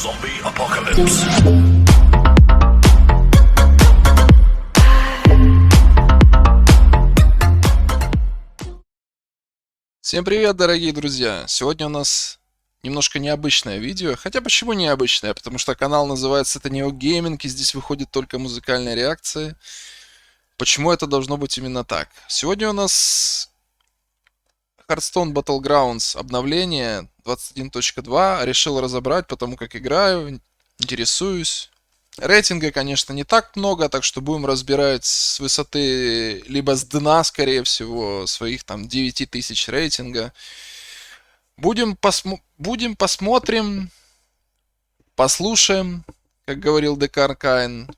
Zombie apocalypse. Всем привет, дорогие друзья! Сегодня у нас немножко необычное видео. Хотя почему необычное? Потому что канал называется это NeoGaming, и здесь выходит только музыкальные реакции. Почему это должно быть именно так? Сегодня у нас Hearthstone Battlegrounds обновление 21.2. Решил разобрать, потому как играю, интересуюсь. Рейтинга, конечно, не так много, так что будем разбирать с высоты, либо с дна, скорее всего, своих там 9000 рейтинга. Будем посмотрим, послушаем, как говорил Декар Кайн.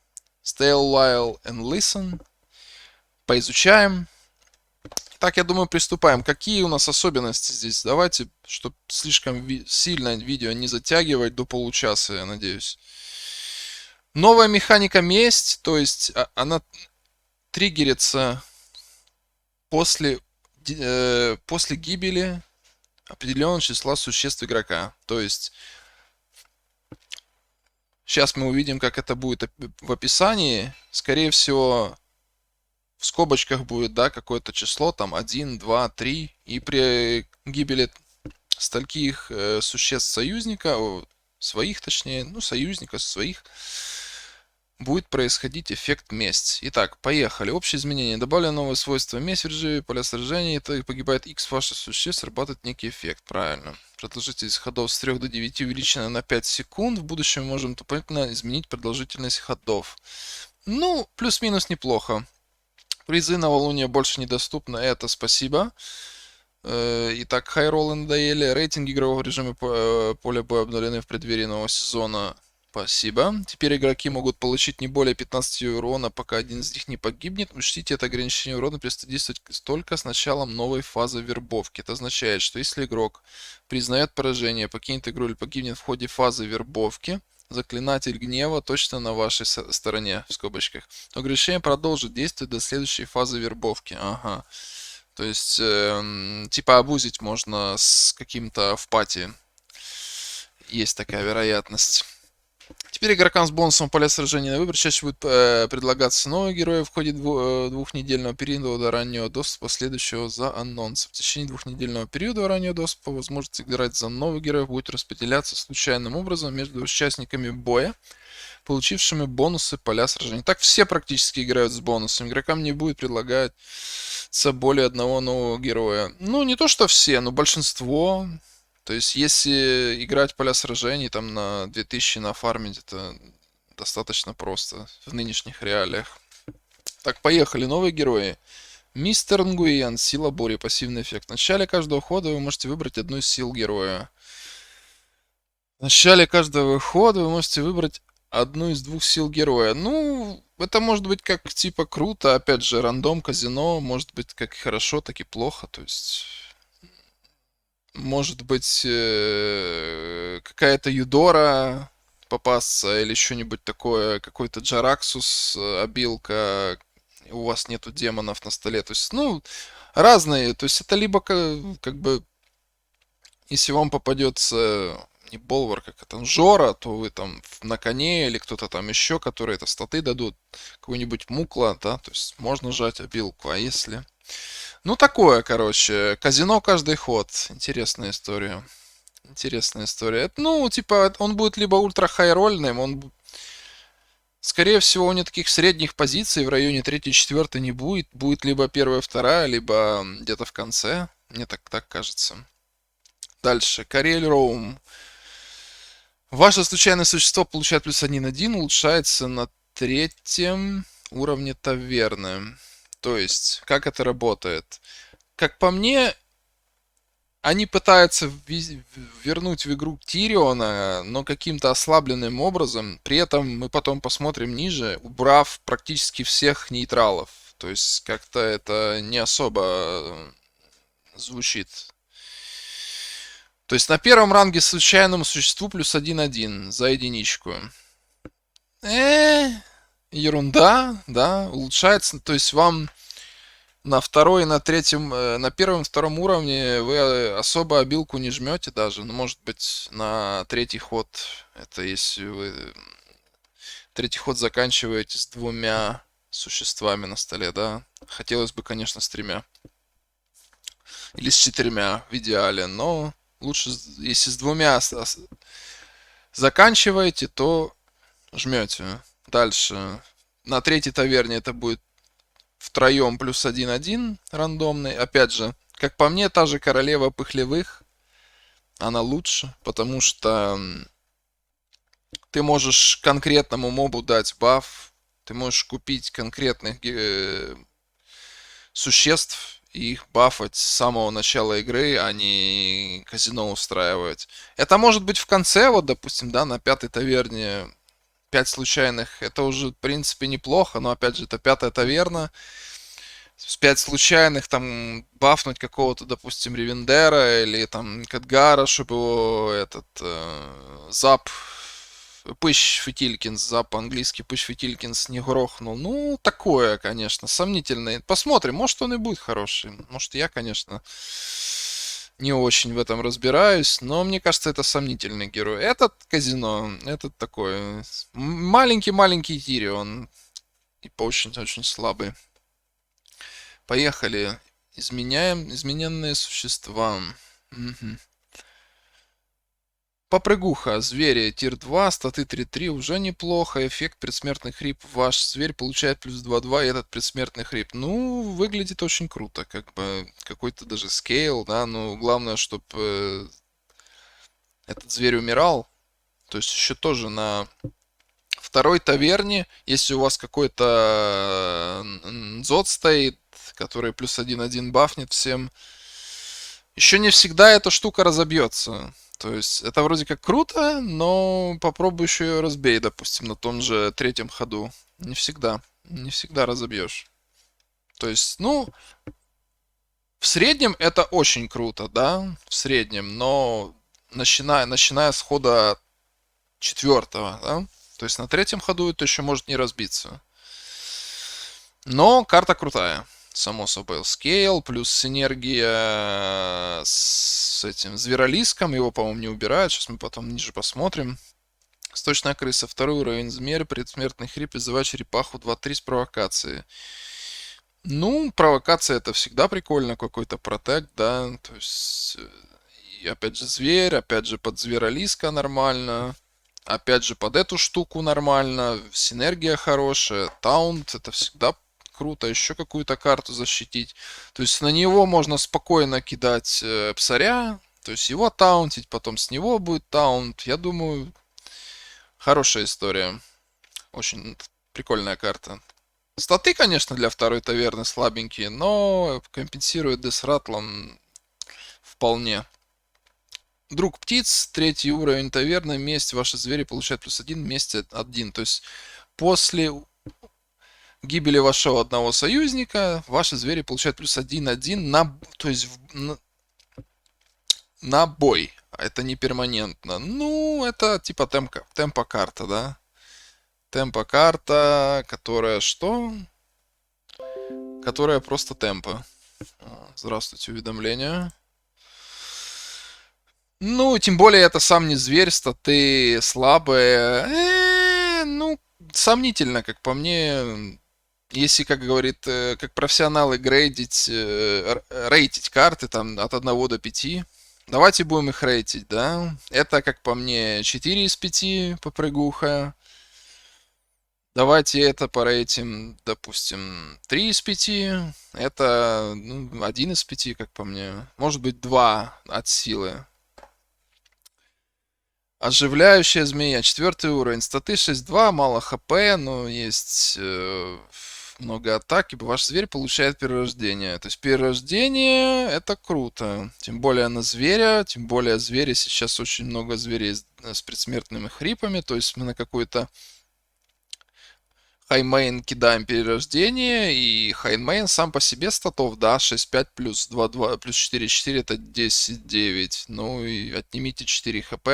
Stay a while and listen. Поизучаем. Так, я думаю, приступаем. Какие у нас особенности здесь? Давайте, чтобы слишком сильно видео не затягивать до получаса, я надеюсь. Новая механика месть, то есть она триггерится после гибели определенного числа существ игрока. То есть сейчас мы увидим, как это будет в описании. Скорее всего, в скобочках будет, да, какое-то число, там 1, 2, 3. И при гибели стольких существ союзника, своих точнее, ну, союзника, своих, будет происходить эффект месть. Итак, поехали. Общие изменения. Добавлено новое свойство месть в режиме поля сражения. Это погибает X ваших существ, срабатывает некий эффект. Правильно. Продолжительность ходов с 3 до 9 увеличена на 5 секунд. В будущем мы можем дополнительно изменить продолжительность ходов. Ну, плюс-минус неплохо. Призы новолуния больше недоступны. Это спасибо. Итак, хайроллы надоели. Рейтинги игрового режима поля боя обновлены в преддверии нового сезона. Спасибо. Теперь игроки могут получить не более 15 урона, пока один из них не погибнет. Учтите, это ограничение урона перестает действовать только с началом новой фазы вербовки. Это означает, что если игрок признает поражение, покинет игру или погибнет в ходе фазы вербовки, заклинатель гнева точно на вашей стороне, в скобочках, то ограничение продолжит действовать до следующей фазы вербовки. Ага. То есть, типа абузить можно с каким-то в пати. Есть такая вероятность. Теперь игрокам с бонусом поля сражения на выбор чаще будет предлагаться новые герои в ходе двухнедельного периода раннего доступа, следующего за анонсом. В течение двухнедельного периода раннего доступа возможность играть за новых героев будет распределяться случайным образом между участниками боя, получившими бонусы поля сражения. Так все практически играют с бонусом. Игрокам не будет предлагаться более одного нового героя. Ну, не то что все, но большинство. То есть, если играть поля сражений там на 2000 нафармить, это достаточно просто в нынешних реалиях. Так, поехали. Новые герои. Мистер Нгуиен. Сила бури. Пассивный эффект. В начале каждого хода вы можете выбрать одну из сил героя. В начале каждого хода вы можете выбрать одну из двух сил героя. Ну, это может быть как типа круто. Опять же, рандом, казино. Может быть как хорошо, так и плохо. То есть... Может быть, какая-то Юдора попасться или что-нибудь такое, какой-то Джараксус обилка, у вас нету демонов на столе. То есть, ну, разные. То есть это либо как бы, если вам попадется не Болвар, как это, Жора, то вы там на коне или кто-то там еще, которые это статы дадут, какой-нибудь Мукла, да, то есть можно жать обилку. А если... Ну, такое, короче. Казино каждый ход. Интересная история. Интересная история. Ну, типа, он будет либо ультра-хайрольным, он... Скорее всего, у него таких средних позиций в районе 3-4 не будет. Будет либо 1-2, либо где-то в конце. Мне так кажется. Дальше. Карель Роум. Ваше случайное существо получает плюс 1-1, улучшается на 3-м уровне таверны. То есть, как это работает? Как по мне, они пытаются вернуть в игру Тириона, но каким-то ослабленным образом. При этом мы потом посмотрим ниже, убрав практически всех нейтралов. То есть, как-то это не особо звучит. То есть, на первом ранге случайному существу плюс 1-1 за единичку. Ерунда, да, улучшается. То есть, вам... На второй и на третьем, на первом и втором уровне вы особо обилку не жмете даже. Ну, может быть, на третий ход, это если вы третий ход заканчиваете с двумя существами на столе, да? Хотелось бы, конечно, с тремя. Или с четырьмя в идеале, но лучше, если с двумя заканчиваете, то жмете. Дальше. На третьей таверне это будет втроем плюс 1-1 рандомный. Опять же, как по мне, та же королева пыхлевых, она лучше, потому что ты можешь конкретному мобу дать баф, ты можешь купить конкретных существ и их бафать с самого начала игры, а не казино устраивать. Это может быть в конце, вот, допустим, да, на пятой таверне 5 случайных. Это уже, в принципе, неплохо, но, опять же, это пятая таверна. С 5 случайных там бафнуть какого-то, допустим, Ревендера или там Кадгара, чтобы его этот зап Пыщ Фитилькинс, зап по-английски Пыщ Фитилькинс не грохнул. Ну, такое, конечно, сомнительное. Посмотрим, может он и будет хороший. Может я, конечно, не очень в этом разбираюсь, но мне кажется, это сомнительный герой. Этот казино, этот такой маленький-маленький Тирион. И очень-очень слабый. Поехали. Изменяем измененные существа. Мгм. Попрыгуха. Звери. Тир 2. Статы 3-3. Уже неплохо. Эффект предсмертный хрип. Ваш зверь получает плюс 2-2. И этот предсмертный хрип. Ну, выглядит очень круто. Как бы какой-то даже скейл, да. Но главное, чтобы этот зверь умирал. То есть еще тоже на второй таверне, если у вас какой-то дзот стоит, который плюс 1-1 бафнет всем, еще не всегда эта штука разобьется. То есть это вроде как круто, но попробуй еще ее разбей, допустим, на том же третьем ходу. Не всегда. Не всегда разобьешь. То есть, ну, в среднем это очень круто, да, в среднем, но начиная с хода четвертого, да, то есть на третьем ходу это еще может не разбиться. Но карта крутая. Само собой, скейл, плюс синергия с этим зверолиском. Его, по-моему, не убирают. Сейчас мы потом ниже посмотрим. Сточная крыса. Второй уровень. Змерь. Предсмертный хрип. Призывай черепаху 2-3 с провокацией. Ну, провокация это всегда прикольно. Какой-то протект, да. То есть, и опять же, зверь. Опять же, под зверолиска нормально. Опять же, под эту штуку нормально. Синергия хорошая. Таунт это всегда круто. Еще какую-то карту защитить. То есть на него можно спокойно кидать псаря. То есть его таунтить, потом с него будет таунт. Я думаю, хорошая история. Очень прикольная карта. Статы, конечно, для второй таверны слабенькие, но компенсирует десратлом вполне. Друг птиц, третий уровень таверны, месть, ваши звери получают плюс 1, месть 1. То есть после гибели вашего одного союзника, ваши звери получают плюс 1-1 на, то есть на бой. Это не перманентно. Ну, это типа темпа карта, да? Темпа карта, которая что? Которая просто темпа. Здравствуйте, уведомления. Ну, тем более это сам не зверь, статы слабые. Ну, сомнительно, как по мне. Если, как говорит, как профессионалы грейдить, рейтить карты там от 1 до 5, давайте будем их рейтить, да. Это, как по мне, 4 из 5 попрыгуха. Давайте это порейтим, допустим, 3 из 5. Это 1 из 5, как по мне. Может быть, 2 от силы. Оживляющая змея, 4 уровень, статы 6-2, мало хп, но есть много атак, ибо ваш зверь получает перерождение. То есть перерождение это круто, тем более на зверя, тем более звери, сейчас очень много зверей с предсмертными хрипами, то есть мы на какой-то хаймейн кидаем перерождение, и хаймейн сам по себе статов, да, 6-5 плюс 2-2 плюс 4-4 это 10-9, ну и отнимите 4 хп.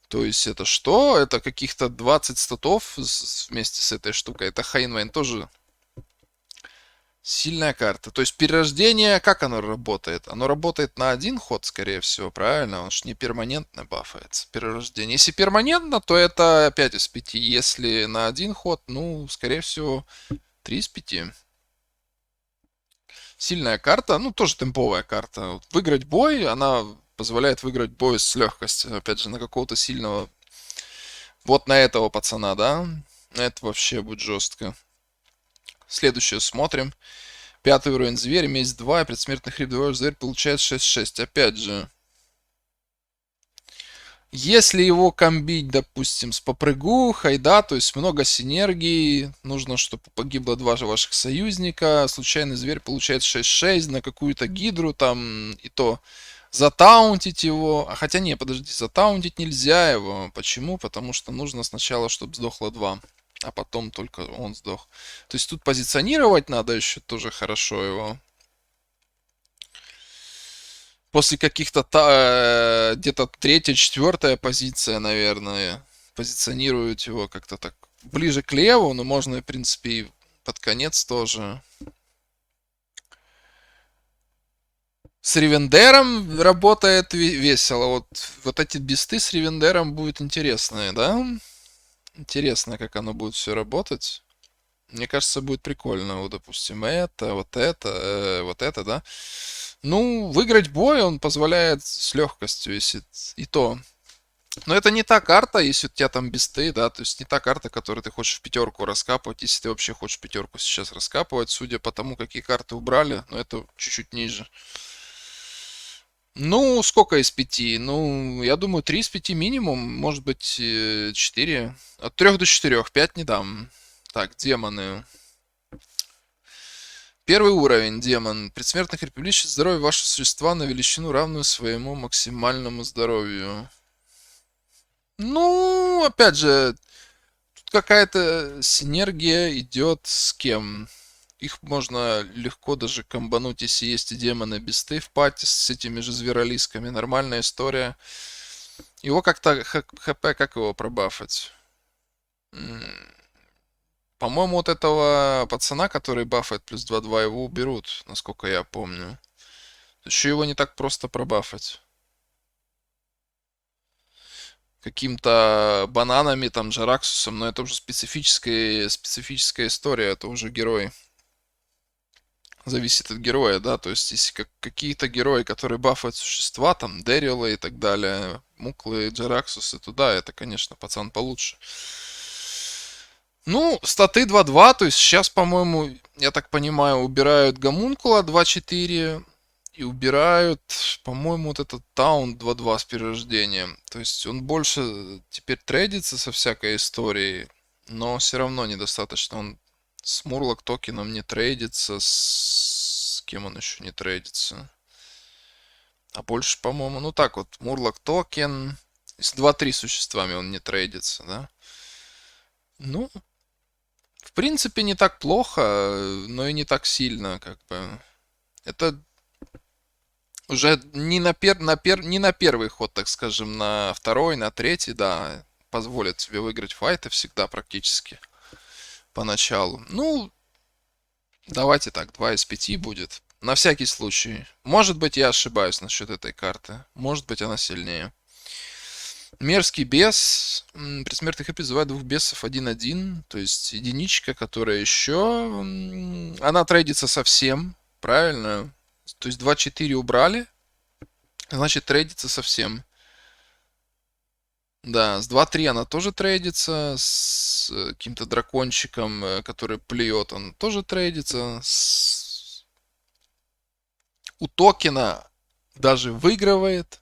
То есть это что? Это каких-то 20 статов вместе с этой штукой. Это Хайнвайн тоже Сильная карта. То есть перерождение, как оно работает? Оно работает на один ход, скорее всего, правильно? Он же не перманентно бафается. Перерождение. Если перманентно, то это 5 из 5. Если на один ход, ну, скорее всего, 3 из 5. Сильная карта, ну, тоже темповая карта. Вот выиграть бой, она позволяет выиграть бой с легкостью. Опять же, на какого-то сильного... Вот на этого пацана, да? Это вообще будет жестко. Следующее смотрим. 5-й уровень зверь, месть 2, предсмертный хрип 2, зверь получает 6-6. Опять же, если его комбить, допустим, с попрыгухой, да, то есть много синергии, нужно, чтобы погибло два же ваших союзника, случайный зверь получает 6-6 на какую-то гидру, там, и то затаунтить его. А хотя не, подожди, затаунтить нельзя его. Почему? Потому что нужно сначала, чтобы сдохло 2, а потом только он сдох. То есть тут позиционировать надо еще тоже хорошо его. После каких-то где-то третья, четвертая позиция, наверное, позиционируют его как-то так ближе к леву, но можно, в принципе, и под конец тоже. С Ревендером работает весело. Вот эти бисты с Ревендером будут интересные, да? Интересно, как оно будет все работать. Мне кажется, будет прикольно. Вот, допустим, вот это, да? Ну, выиграть бой он позволяет с легкостью, если и то. Но это не та карта, если у тебя там бесты, да, то есть не та карта, которую ты хочешь в пятерку раскапывать, если ты вообще хочешь пятерку сейчас раскапывать, судя по тому, какие карты убрали, но это чуть-чуть ниже. Ну, сколько из 5? Ну, я думаю, 3 из 5 минимум, может быть, 4. От 3 до 4, 5 не дам. Так, демоны. Первый уровень, демон. Предсмертных републичит здоровье вашего существа на величину, равную своему максимальному здоровью. Ну, опять же, тут какая-то синергия идет с кем? Их можно легко даже комбануть, если есть и демоны бесты в пати с этими же зверолисками. Нормальная история. Его как-то хп, как его пробафать? По-моему, вот этого пацана, который бафает плюс 2-2, его уберут, насколько я помню. Еще его не так просто пробафать. Каким-то бананами, там, Джараксусом, но это уже специфическая история, это уже герой. Зависит от героя, да, то есть если какие-то герои, которые бафают существа, там, Дэрилы и так далее, Муклы, Джараксусы, то да, это, конечно, пацан получше. Ну, статы 2-2, то есть сейчас, по-моему, я так понимаю, убирают Гомункула 2-4 и убирают, по-моему, вот этот Таун 2-2 с перерождением. То есть он больше теперь трейдится со всякой историей, но все равно недостаточно. Он с Мурлок токеном не трейдится, с кем он еще не трейдится. А больше, по-моему, ну так вот, Мурлок токен, с 2-3 существами он не трейдится, да? Ну, в принципе, не так плохо, но и не так сильно, как бы. Это уже не на первый ход, так скажем, на второй, на третий, да, позволят тебе выиграть файты всегда практически поначалу. Ну, давайте так, 2 из 5 будет. На всякий случай. Может быть, я ошибаюсь насчет этой карты. Может быть, она сильнее. Мерзкий бес. Предсмертный хэппи называет двух бесов 1-1. То есть единичка, которая еще... Она трейдится совсем. Правильно? То есть 2-4 убрали. Значит, трейдится совсем. Да, с 2-3 она тоже трейдится. С каким-то дракончиком, который плюет, он тоже трейдится. У токена даже выигрывает.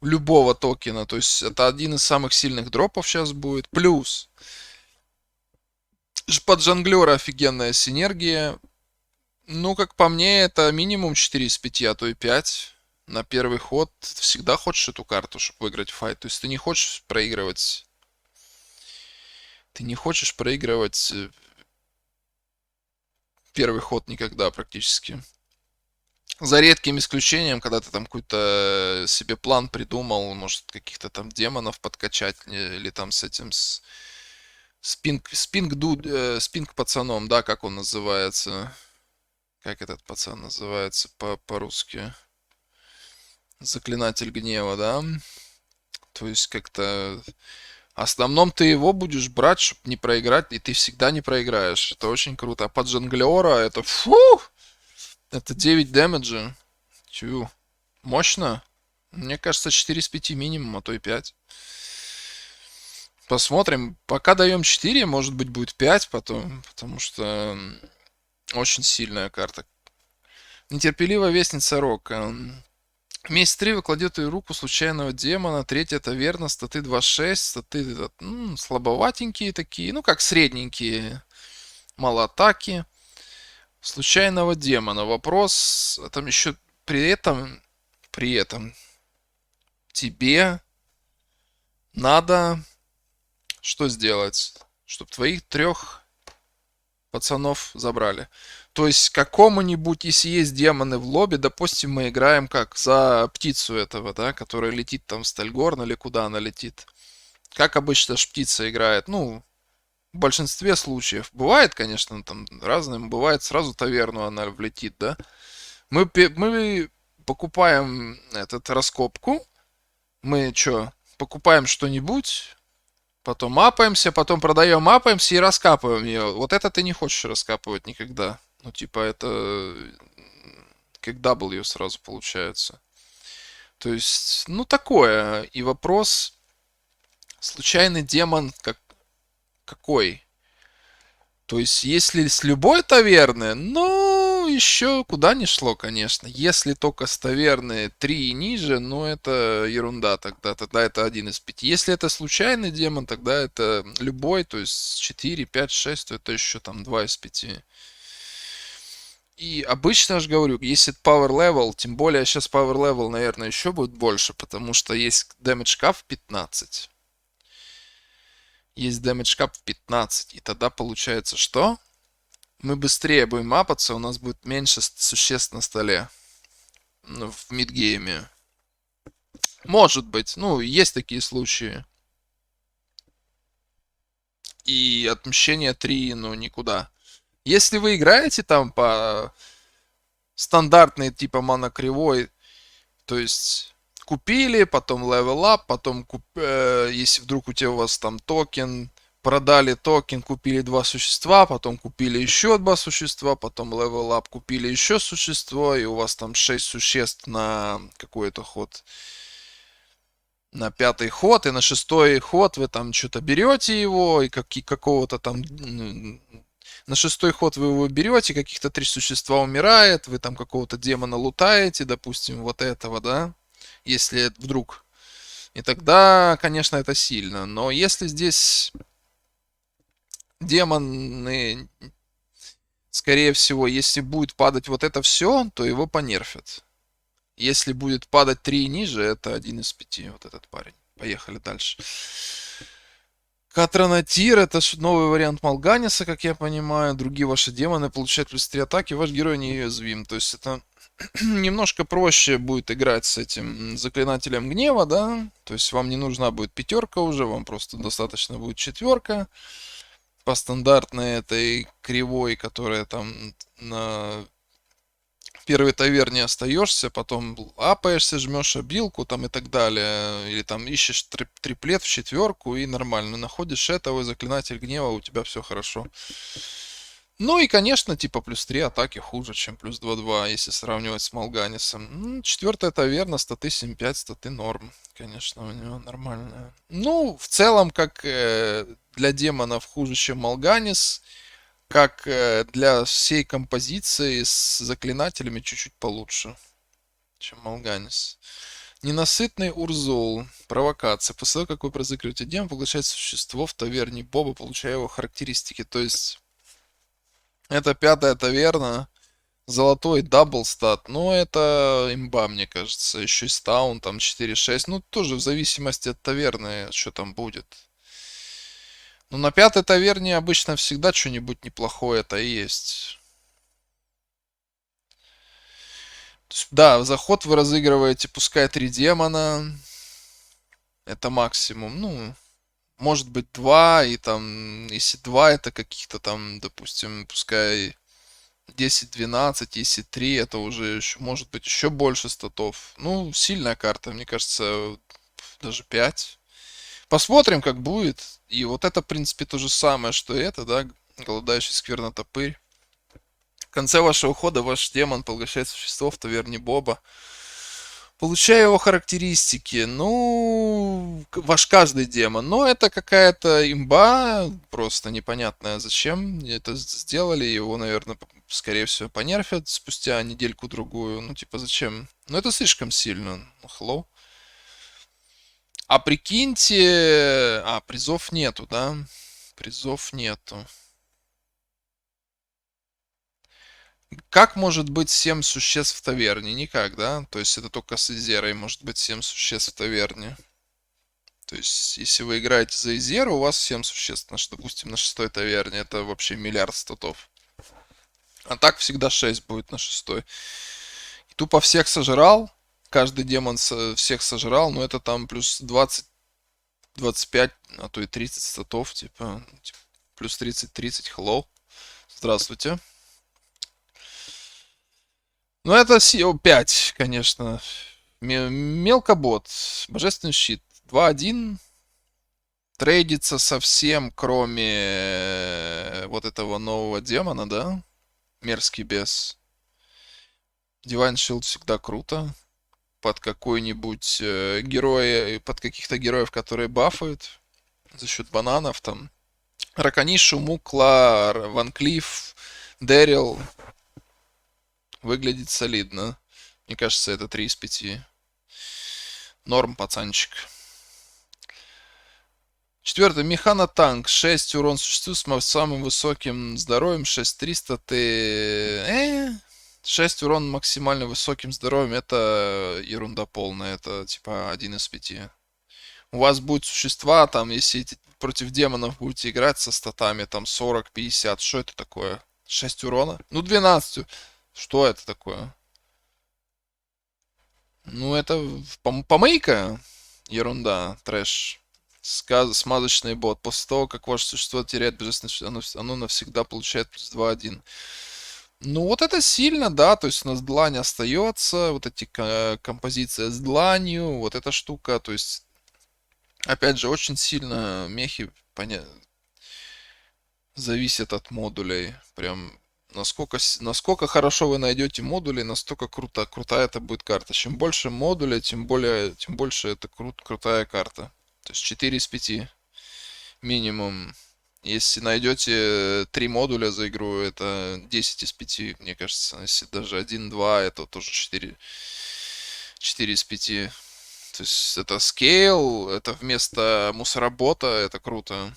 Любого токена. То есть это один из самых сильных дропов сейчас будет. Плюс под жонглера офигенная синергия. Ну, как по мне, это минимум 4 из 5, а то и 5. На первый ход ты всегда хочешь эту карту, чтобы выиграть файт. То есть ты не хочешь проигрывать. Ты не хочешь проигрывать первый ход никогда практически. За редким исключением, когда ты там какой-то себе план придумал, может каких-то там демонов подкачать, или там с этим спинг пацаном, да, как он называется. Как этот пацан называется по-русски? Заклинатель гнева, да? То есть как-то... В основном ты его будешь брать, чтобы не проиграть, и ты всегда не проиграешь. Это очень круто. А под жонглера это... Фу! Это 9 дэмэджа. Тю. Мощно. Мне кажется, 4 из 5 минимум, а то и 5. Посмотрим. Пока даем 4, может быть будет 5 потом, потому что очень сильная карта. Нетерпеливая вестница Рока. Месяц 3 выкладет ее руку случайного демона. Третья это верно. Статы 2-6. Статы слабоватенькие такие. Ну, как средненькие. Мало атаки. Случайного демона. Вопрос. Там еще при этом тебе надо что сделать? Чтобы твоих 3 пацанов забрали. То есть какому-нибудь, если есть демоны в лобби, допустим, мы играем как за птицу этого, да, которая летит там в Стальгорн или куда она летит. Как обычно ж птица играет, ну, в большинстве случаев. Бывает, конечно, там разным, бывает сразу таверну она влетит, да. Мы покупаем этот раскопку, мы что, покупаем что-нибудь, потом мапаемся, потом продаем, мапаемся и раскапываем ее. Вот это ты не хочешь раскапывать никогда. Ну, типа, это как W сразу получается. То есть, ну, такое. И вопрос, случайный демон какой? То есть, если с любой таверны, ну, еще куда ни шло, конечно. Если только с таверны 3 и ниже, ну, это ерунда тогда. Тогда это 1 из 5. Если это случайный демон, тогда это любой, то есть 4, 5, 6, то это еще там 2 из 5. И обычно, я же говорю, если power level, тем более сейчас power level, наверное, еще будет больше, потому что есть damage cap в 15. Есть damage cap в 15, и тогда получается что? Мы быстрее будем мапаться, у нас будет меньше существ на столе. Ну, в мидгейме. Может быть, ну, есть такие случаи. И отмщение 3, ну, никуда. Если вы играете там по стандартной типа монокривой, то есть купили, потом level up, потом если вдруг у вас там токен, продали токен, купили 2 существа, потом купили еще 2 существа, потом level up, купили еще существо, и у вас там 6 существ на какой-то ход. На 5-й ход, и на 6-й ход вы там что-то берете его, и какого-то там... На 6-й ход вы его берете, каких-то 3 существа умирает, вы там какого-то демона лутаете, допустим, вот этого, да? Если вдруг. И тогда, конечно, это сильно. Но если здесь демоны, скорее всего, если будет падать вот это все, то его понерфят. Если будет падать 3 и ниже, это 1 из 5, вот этот парень. Поехали дальше. Катранатир, это новый вариант Малганиса, как я понимаю. Другие ваши демоны получают плюс 3 атаки, ваш герой неуязвим. То есть это немножко проще будет играть с этим заклинателем гнева, да. То есть вам не нужна будет 5 уже, вам просто достаточно будет 4. По стандартной этой кривой, которая там на первой таверне остаешься, потом апаешься, жмешь обилку там и так далее. Или там ищешь триплет в 4 и нормально. Находишь этого, и заклинатель гнева, у тебя все хорошо. Ну и, конечно, типа плюс 3 атаки хуже, чем плюс 2-2, если сравнивать с Малганисом. 4-я таверна, статы 7-5, статы норм. Конечно, у него нормальная. Ну, в целом, как для демонов хуже, чем Малганис. Как для всей композиции с заклинателями чуть-чуть получше, чем Малганис. Ненасытный Урзол. Провокация. После того, как вы разыгрываете демон, поглощает существо в таверне Боба, получая его характеристики. То есть, это 5-я таверна. Золотой даблстат. Но это имба, мне кажется. Еще и стаун, там 4-6. Ну, тоже в зависимости от таверны, что там будет. Ну, на 5-й таверне обычно всегда что-нибудь неплохое это и есть. То есть, да, в заход вы разыгрываете, пускай 3 демона. Это максимум. Ну, может быть 2. И там, если 2 это каких-то там, допустим, пускай 10-12, если 3, это уже может быть еще больше статов. Ну, сильная карта, мне кажется, даже 5. Посмотрим, как будет. И вот это, в принципе, то же самое, что и это, да, голодающий сквернотопырь. В конце вашего хода ваш демон поглощает существо в таверне Боба. Получая его характеристики, ну, ваш каждый демон, но это какая-то имба, просто непонятная, зачем это сделали, его, наверное, скорее всего, понерфят спустя недельку-другую, ну, типа, зачем? Ну, это слишком сильно, ну, hello. А прикиньте, призов нету, да? Призов нету. Как может быть 7 существ в таверне? Никак, да? То есть это только с Изерой может быть 7 существ в таверне. То есть, если вы играете за Изеру, у вас 7 существ, допустим, на шестой таверне. Это вообще миллиард статов. А так всегда 6 будет на шестой. И тупо всех сожрал. Каждый демон всех сожрал. Но это там плюс 20, 25, а то и 30 статов. Типа плюс 30. Hello. Здравствуйте. Ну, это 5, конечно. Мелкобот. Божественный щит. 2-1. Трейдится совсем, кроме вот этого нового демона, да? Мерзкий бес. Divine Shield всегда круто. Под какой-нибудь герой, под каких-то героев, которые бафают. За счет бананов там. Раканишу, Мукла, Ван Клифф, Дэрил. Выглядит солидно. Мне кажется, это 3 из 5. Норм, пацанчик. Четвертый. Механотанк. 6 урон существу с самым высоким здоровьем. 6300. Ты... 6 урон максимально высоким здоровьем. Это ерунда полная. Это типа 1 из 5. У вас будут существа, там, если против демонов будете играть со статами, там 40-50. Что это такое? 6 урона? Ну, 12. Что это такое? Ну, это помойка. Ерунда, трэш. Смазочный бот. После того, как ваше существо теряет божественность, оно навсегда получает плюс 2-1. Ну, вот это сильно, да, то есть у нас длань остается, вот эти композиции с дланью, вот эта штука, то есть, опять же, очень сильно мехи зависят от модулей, прям насколько хорошо вы найдете модули, настолько крутая это будет карта. Чем больше модулей, тем больше это крутая карта. То есть 4 из 5 минимум. Если найдете 3 модуля за игру, это 10 из 5, мне кажется. Если даже 1-2, это тоже 4 из 5. То есть это скейл, это вместо мусоробота, это круто.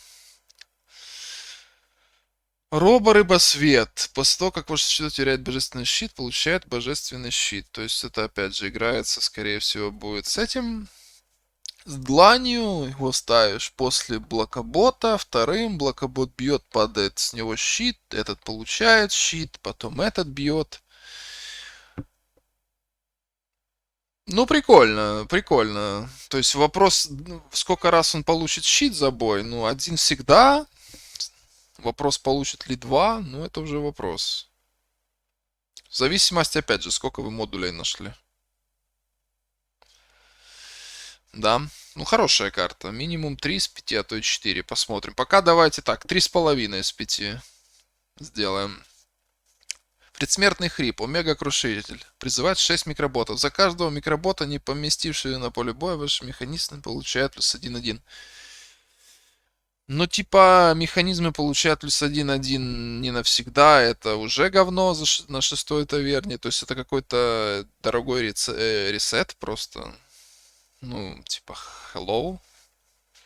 Робо-рыбосвет. После того, как ваше существо теряет божественный щит, получает божественный щит. То есть это опять же играется, скорее всего, будет с этим. С дланью его ставишь после блокобота. Вторым блокобот бьет, падает с него щит. Этот получает щит, потом этот бьет. Ну, прикольно, прикольно. То есть вопрос, сколько раз он получит щит за бой? Ну, один всегда. Вопрос, получит ли два? Ну, это уже вопрос. В зависимости, опять же, сколько вы модулей нашли. Да. Ну, хорошая карта. Минимум 3 из 5, а то и 4. Посмотрим. Пока давайте так, 3,5 из 5 сделаем. Предсмертный хрип. Омега-крушитель. Призывает 6 микроботов. За каждого микробота, не поместившего на поле боя, ваш механизм получает плюс 1-1. Ну, типа, механизмы получают плюс 1-1 не навсегда. Это уже говно на шестой таверне. То есть это какой-то дорогой ресет просто. Ну, типа, hello.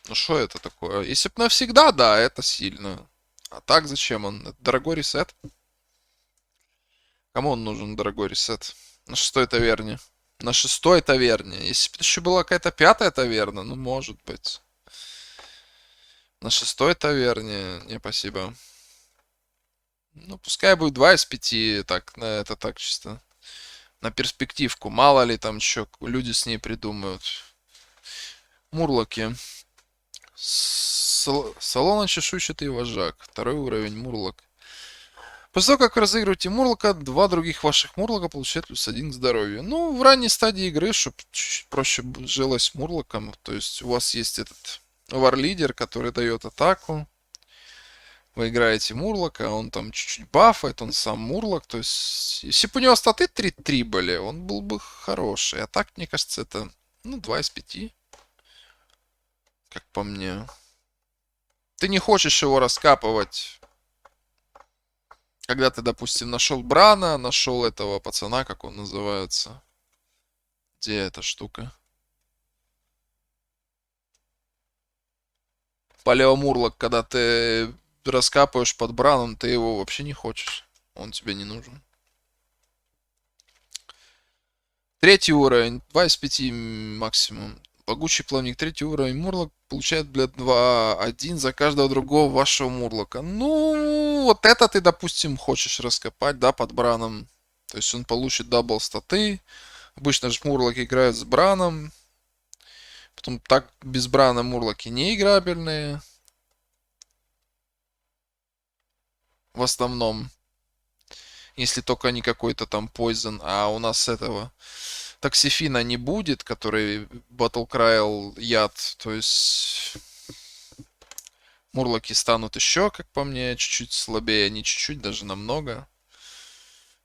Ну, что это такое? Если бы навсегда, да, это сильно. А так зачем он? Это дорогой ресет? Кому он нужен, дорогой ресет? На шестой таверне. На шестой таверне. Если бы еще была какая-то пятая таверна, ну, может быть. На шестой таверне. Не, спасибо. Ну, пускай будет 2 из 5. Так, на это так чисто. На перспективку. Мало ли там еще люди с ней придумают. Мурлоки. Салона чешуйчатый вожак. Второй уровень, Мурлок. После того, как вы разыгрываете Мурлока, два других ваших Мурлока получают +1 к здоровью. Ну, в ранней стадии игры, чтобы чуть проще жилось Мурлоком, то есть у вас есть этот варлидер, который дает атаку. Вы играете Мурлока, он там чуть-чуть бафает, он сам Мурлок. То есть, если бы у него статы 3-3 были, он был бы хороший. А так, мне кажется, это, ну, 2 из 5, как по мне. Ты не хочешь его раскапывать, когда ты, допустим, нашел Брана, нашел этого пацана, как он называется. Где эта штука? Палеомурлок, когда ты раскапываешь под Браном, ты его вообще не хочешь. Он тебе не нужен. Третий уровень, 2 из 5 максимум. Могучий плавник, третий уровень. Мурлок получает, блядь, 2-1 за каждого другого вашего Мурлока. Ну, вот это ты, допустим, хочешь раскопать, да, под Браном. То есть он получит дабл статы. Обычно же Мурлоки играют с Браном. Потом так без Брана Мурлоки не играбельные. В основном. Если только не какой-то там Poison. А у нас этого Токсифина не будет, который Battle Cry яд. То есть Мурлоки станут еще, как по мне, чуть-чуть слабее. Не чуть-чуть, даже намного.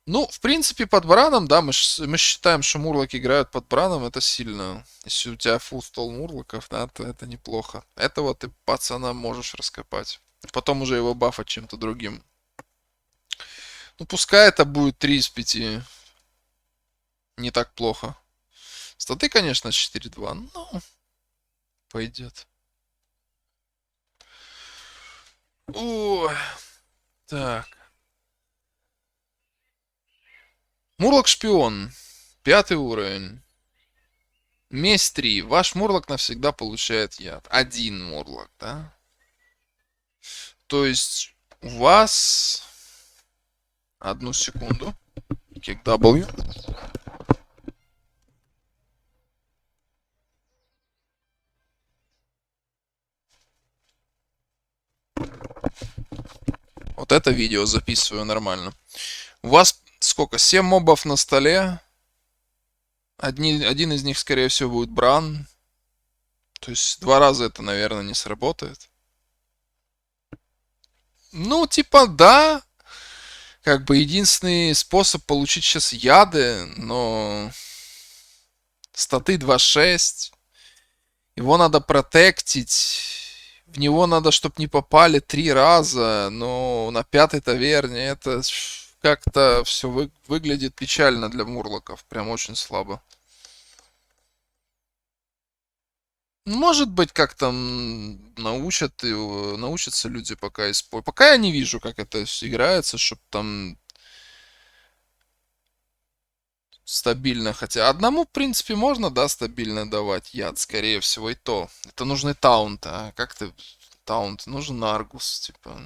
Ну, в принципе, под Браном, да, мы считаем, что Мурлоки играют под Браном, это сильно. Если у тебя full стол Мурлоков, да, то это неплохо. Этого ты пацана можешь раскопать. Потом уже его бафать чем-то другим. Ну, пускай это будет 3 из 5. Не так плохо. Статы, конечно, 4-2, но пойдет. Ой, так. Мурлок шпион. 5 уровень. Месть 3. Ваш Мурлок навсегда получает яд. Один Мурлок, да? То есть у вас... Одну секунду. Kick W. Вот это видео записываю нормально. У вас сколько? 7 мобов на столе. Один из них, скорее всего, будет Бран. То есть 2 раза это, наверное, не сработает. Ну, типа, да. Как бы единственный способ получить сейчас яды, но... Статы 2.6. Его надо протектить. В него надо, чтобы не попали 3 раза. Но на 5-й таверне это как-то все выглядит печально для Мурлоков. Прям очень слабо. Может быть, как там научатся люди пока использовать. Пока я не вижу, как это играется, чтобы там стабильно. Хотя одному, в принципе, можно, да, стабильно давать яд, скорее всего, и то. Это нужны таунты, а как ты... Таунт, нужен Аргус, типа.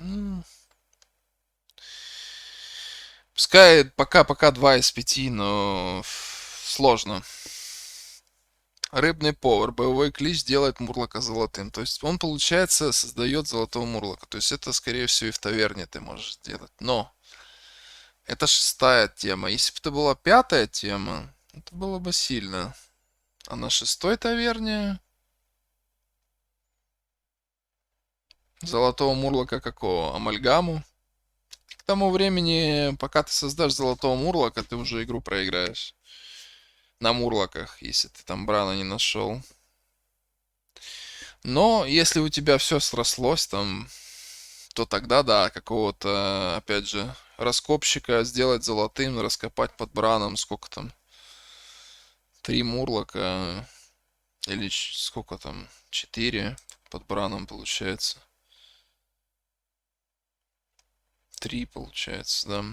Пускай пока 2 из 5, но сложно. Рыбный повар. Боевой клич делает Мурлока золотым. То есть он, получается, создает золотого Мурлока. То есть это, скорее всего, и в таверне ты можешь сделать. Но это 6-я тема. Если бы это была 5-я тема, это было бы сильно. А на 6-й таверне золотого Мурлока какого? Амальгаму. К тому времени, пока ты создашь золотого Мурлока, ты уже игру проиграешь. На Мурлоках, если ты там Брана не нашел. Но если у тебя все срослось там, то тогда да, какого-то, опять же, раскопщика сделать золотым, раскопать под Браном, сколько там, 3 Мурлока, или сколько там, 4 под Браном получается. 3 получается, да.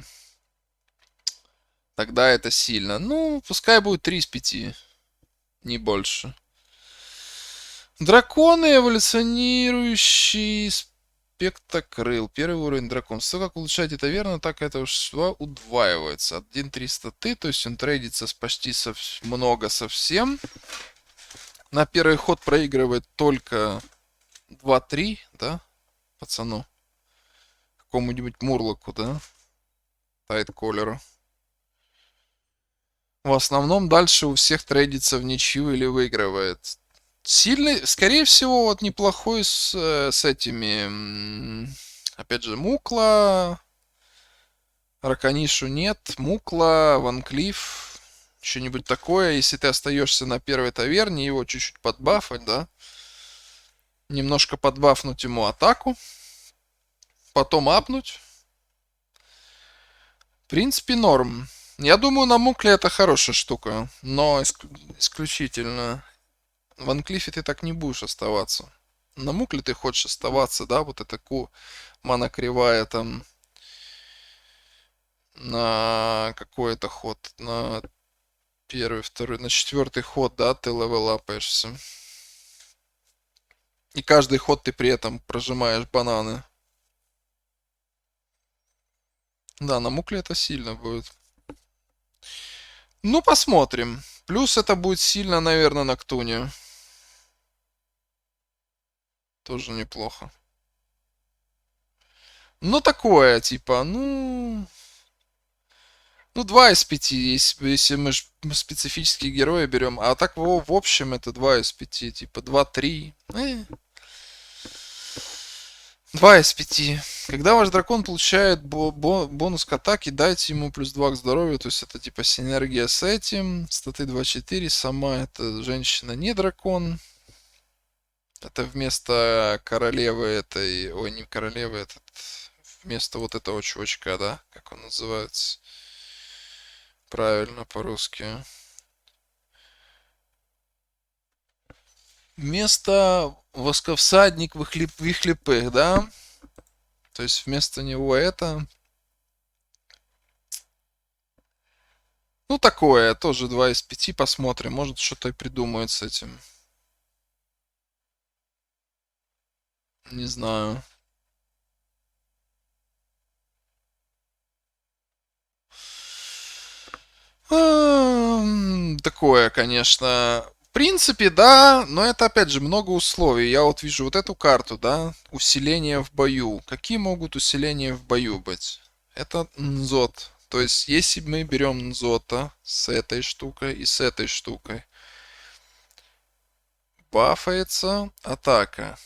Тогда это сильно. Ну, пускай будет 3 из 5, не больше. Драконы, эволюционирующий спектокрыл. Первый уровень дракон. Все как улучшать это верно, так это уж удваивается. 1-300 ты, то есть он трейдится с почти много совсем. На первый ход проигрывает только 2-3, да, пацану? Какому-нибудь Мурлоку, да? хватает колера. В основном дальше у всех трейдится в ничью или выигрывает. Сильный, скорее всего, вот неплохой с этими. Опять же, Мукла. Раканишу нет. Мукла, Ван Клифф. Что-нибудь такое. Если ты остаешься на первой таверне, его чуть-чуть подбафать, да? Немножко подбафнуть ему атаку. Потом апнуть. В принципе, норм. Я думаю, на Мукле это хорошая штука. Но исключительно. В Ван Клиффе ты так не будешь оставаться. На Мукле ты хочешь оставаться, да? Вот это мана кривая там на какой-то ход. На первый, второй, на четвертый ход, да, ты левелапаешься. И каждый ход ты при этом прожимаешь бананы. Да, на Мукле это сильно будет. Ну, посмотрим. Плюс это будет сильно, наверное, на Ктуне. Тоже неплохо. Ну, такое, типа, ну, 2 из 5, если мы специфические герои берем. А так, в общем, это 2 из 5. Типа, 2-3. 2 из 5. Когда ваш дракон получает бонус к атаке, дайте ему плюс 2 к здоровью. То есть, это типа синергия с этим. Статы 2-4. Сама эта женщина не дракон. Это вместо королевы этой... Ой, не королевы, этот... Вместо вот этого чувачка, да? Как он называется? Правильно, по-русски. Вместо восковсадник вихлепых, да? То есть вместо него это... Ну, такое, тоже 2 из 5, посмотрим. Может, что-то и придумают с этим. Не знаю. Такое, конечно. В принципе, да, но это опять же много условий. Я вот вижу вот эту карту, да, усиление в бою. Какие могут усиления в бою быть? Это Нзот. То есть, если мы берем Нзота с этой штукой и с этой штукой, бафается атака.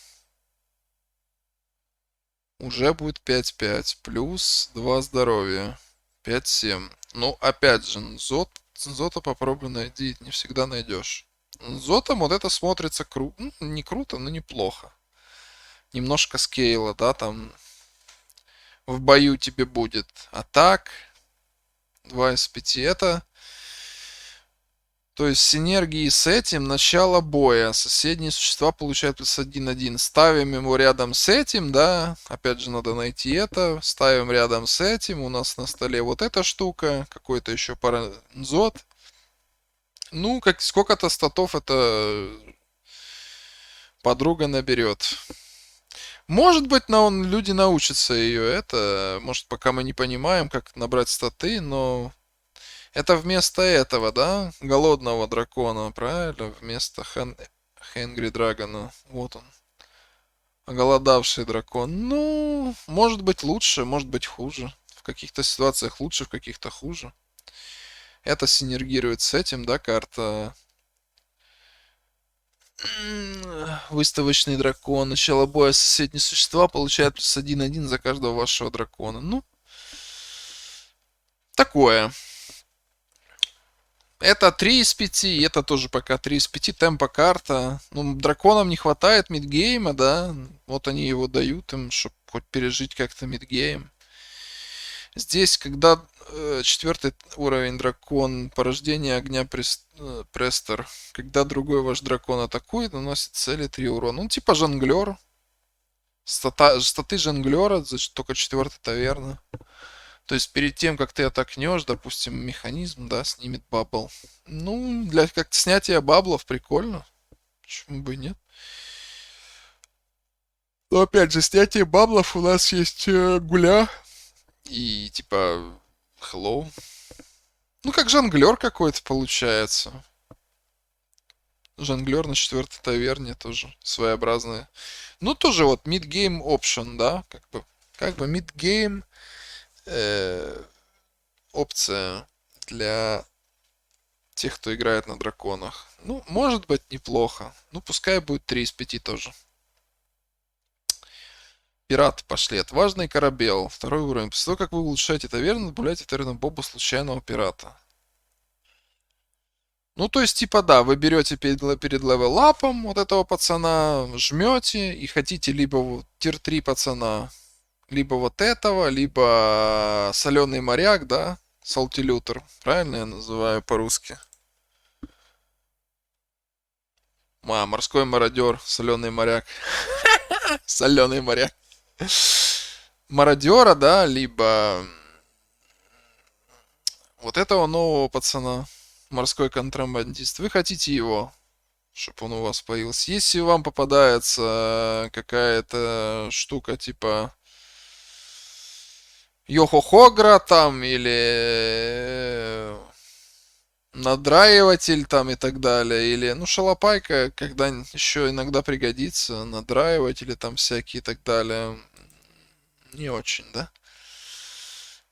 Уже будет 5-5. Плюс 2 здоровья. 5-7. Ну, опять же, Нзота попробуй найди. Не всегда найдешь. Нзотом вот это смотрится круто. Ну, не круто, но неплохо. Немножко скейла, да, там в бою тебе будет. А так, 2 из 5 это... То есть синергии с этим начало боя. Соседние существа получают плюс 1-1. Ставим его рядом с этим, да. Опять же, надо найти это. Ставим рядом с этим. У нас на столе вот эта штука. Какой-то еще паранзот. Ну, как сколько-то статов это подруга наберет. Может быть, люди научатся ее это. Может, пока мы не понимаем, как набрать статы, но это вместо этого, да? Голодного дракона, правильно? Вместо Хэнгри Драгона. Вот он. Оголодавший дракон. Ну, может быть лучше, может быть хуже. В каких-то ситуациях лучше, в каких-то хуже. Это синергирует с этим, да, карта. Выставочный дракон. Начало боя соседние существа получают плюс 1-1 за каждого вашего дракона. Ну, такое. Это 3 из 5, это тоже пока 3 из 5, темпа карта. Ну, драконам не хватает мидгейма, да. Вот они его дают им, чтобы хоть пережить как-то мидгейм. Здесь, когда 4 уровень дракон, порождение огня престор. Когда другой ваш дракон атакует, наносит цели 3 урона. Ну, типа жонглер. Статы жонглера, только 4 таверна. То есть перед тем, как ты атакнешь, допустим, механизм, да, снимет бабл. Ну, для как снятия баблов прикольно. Почему бы и нет? Но опять же, снятие баблов у нас есть гуля. И типа, hello. Ну, как жонглер какой-то получается. Жонглер на 4 таверне тоже своеобразное. Ну, тоже вот mid-game option, да, как бы mid-game опция для тех, кто играет на драконах. Ну, может быть, неплохо. Ну, пускай будет 3 из 5 тоже. Пираты пошли. Отважный корабел. Второй уровень. После того, как вы улучшаете таверну, добавляйте в таверну Боба случайного пирата. Ну, то есть, типа, да, вы берете перед левелапом вот этого пацана, жмете и хотите либо вот тир 3 пацана, либо вот этого, либо соленый моряк, да, салтилютер. Правильно я называю по-русски? Морской мародер, соленый моряк. Соленый моряк. Мародера, да, либо вот этого нового пацана, морской контрабандист. Вы хотите его, чтобы он у вас появился. Если вам попадается какая-то штука типа Йохохогра там или надраиватель там и так далее, или, ну, шалопайка, когда еще иногда пригодится, надраиватели там всякие и так далее, не очень, да?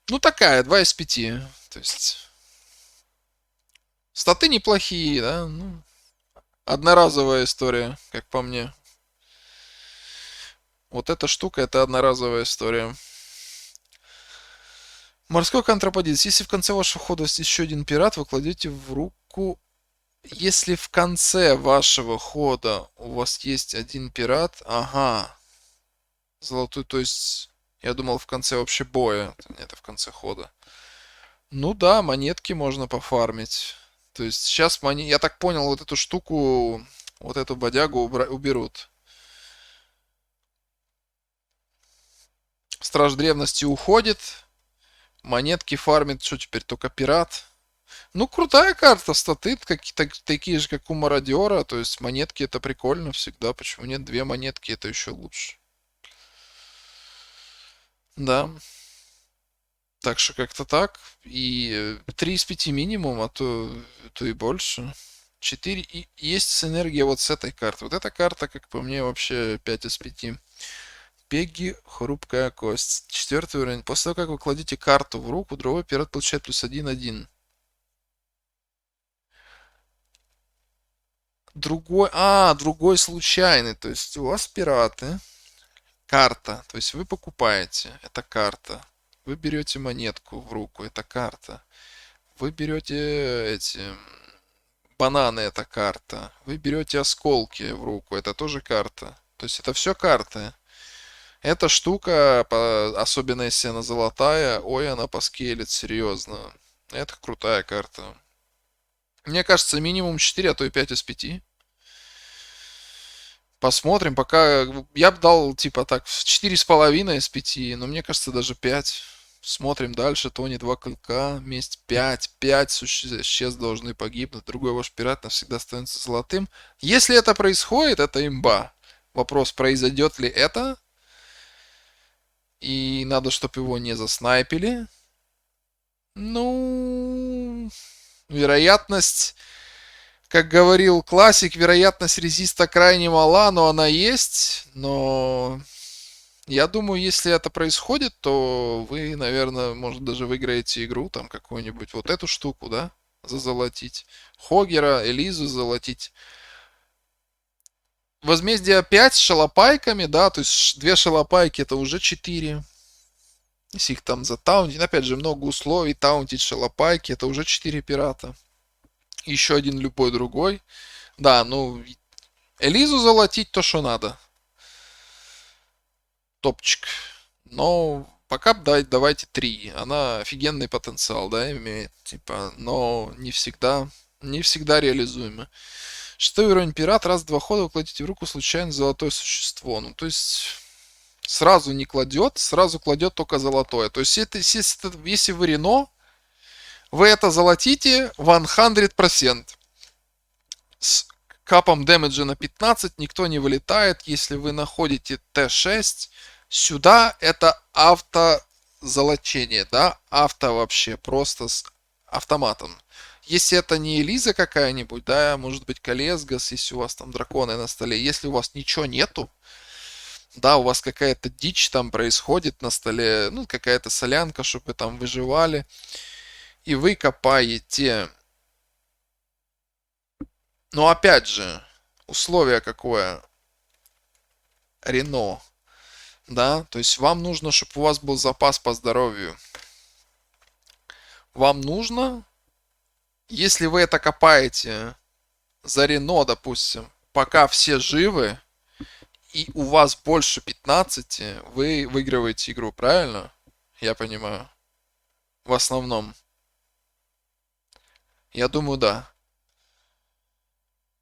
Ну, такая, 2 из 5. То есть, статы неплохие, да? Ну, одноразовая история, как по мне. Вот эта штука, это одноразовая история. Морской контрабандист. Если в конце вашего хода есть еще один пират, вы кладете в руку... Если в конце вашего хода у вас есть один пират, ага, золотой, то есть... Я думал в конце вообще боя, это в конце хода. Ну да, монетки можно пофармить. То есть сейчас я так понял, вот эту штуку, вот эту бодягу уберут. Страж древности уходит. Монетки фармит, что теперь, только пират? Ну, крутая карта, статы такие же, как у мародера. То есть монетки это прикольно всегда. Почему нет? 2 монетки, это еще лучше. Да. Так что как-то так. И 3 из 5 минимум, то и больше. 4. И есть синергия вот с этой картой. Вот эта карта, как по мне, вообще 5 из 5. Пегги, хрупкая кость. 4 уровень. После того, как вы кладете карту в руку, другой пират получает плюс 1/1. Другой случайный. То есть у вас пираты. Карта. То есть вы покупаете. Это карта. Вы берете монетку в руку. Это карта. Вы берете эти бананы. Это карта. Вы берете осколки в руку. Это тоже карта. То есть это все карты. Эта штука, особенно если она золотая, ой, она поскейлит серьезно. Это крутая карта. Мне кажется, минимум 4, а то и 5 из 5. Посмотрим, пока я бы дал типа так 4,5 из 5, но мне кажется даже 5. Смотрим дальше. Тони 2 клыка. Месть 5. 5 существ должны погибнуть. Другой ваш пират навсегда становится золотым. Если это происходит, это имба. Вопрос, произойдет ли это? И надо, чтобы его не заснайпили. Ну, вероятность, как говорил классик, вероятность резиста крайне мала, но она есть. Но я думаю, если это происходит, то вы, наверное, может даже выиграете игру, там какую-нибудь вот эту штуку, да, зазолотить. Хогера, Элизу золотить. Возмездие 5 с шалопайками, да, то есть 2 шалопайки это уже 4. Если их там затаунтить, опять же, много условий, таунтить шалопайки, это уже 4 пирата. Еще один любой другой. Да, ну, Элизу золотить то, что надо. Топчик. Но пока давайте 3. Она офигенный потенциал, да, имеет. Типа, но не всегда реализуема. 6 уровень пират, раз в 2 хода вы кладете в руку случайно золотое существо. Ну, то есть сразу не кладет, сразу кладет только золотое. То есть если вы Рено, вы это золотите 100%. С капом дэмэджа на 15 никто не вылетает. Если вы находите Т6, сюда это автозолочение, да? Авто вообще, просто с автоматом. Если это не Элиза какая-нибудь, да, может быть Калесгас, если у вас там драконы на столе. Если у вас ничего нету, да, у вас какая-то дичь там происходит на столе, ну, какая-то солянка, чтобы вы там выживали. и вы копаете. Но опять же, условие какое? Рено. Да, то есть вам нужно, чтобы у вас был запас по здоровью. Вам нужно, если вы это копаете за Рено, допустим, пока все живы, и у вас больше 15, вы выигрываете игру, правильно? Я понимаю. В основном. Я думаю, да.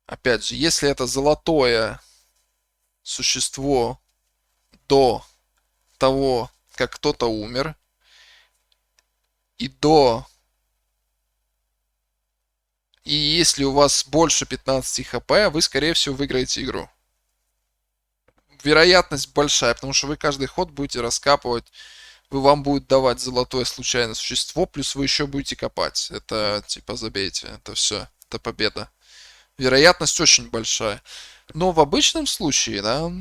Опять же, если это золотое существо до того, как кто-то умер, и до... И если у вас больше 15 хп, вы, скорее всего, выиграете игру. Вероятность большая, потому что вы каждый ход будете раскапывать, вам будет давать золотое случайное существо, плюс вы еще будете копать. Это, типа, забейте, это все, это победа. Вероятность очень большая. Но в обычном случае, да,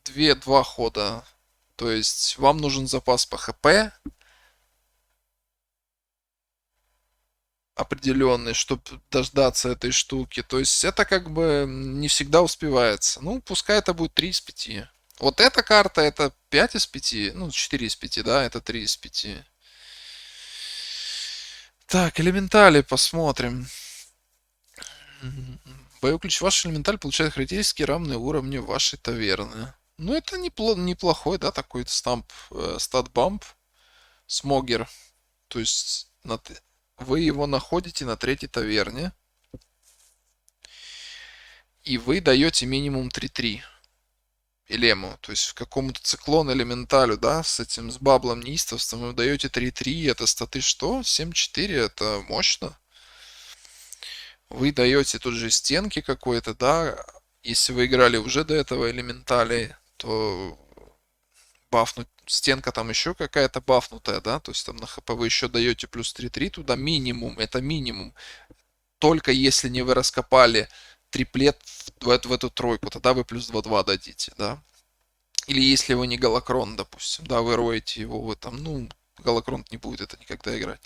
2 хода. То есть вам нужен запас по хп определенный, чтобы дождаться этой штуки. То есть это как бы не всегда успевается. Ну, пускай это будет 3 из 5. Вот эта карта это 5 из 5, ну 4 из 5, да, это 3 из 5. Так, элементали посмотрим. Боевой ключ. Ваш элементаль получает характеристики, равные уровню вашей таверны. Ну, это неплохой, да, такой стамп, стат-бамп. Смогер. То есть вы его находите на третьей таверне. И вы даете минимум 3-3 Элему. То есть в какому-то циклон элементалю, да, с этим, с баблом неистовством вы даете 3-3. Это статы что? 7-4. Это мощно. Вы даете тут же стенки какой-то, да. Если вы играли уже до этого элементали, то бафнуть стенка там еще какая-то бафнутая, да, то есть там на хп вы еще даете плюс 3-3 туда минимум, это минимум. Только если не вы раскопали триплет в эту тройку, тогда вы плюс 2-2 дадите, да. Или если вы не Галакрон, допустим, да, вы роете его, вы там, ну, Галакрон не будет это никогда играть,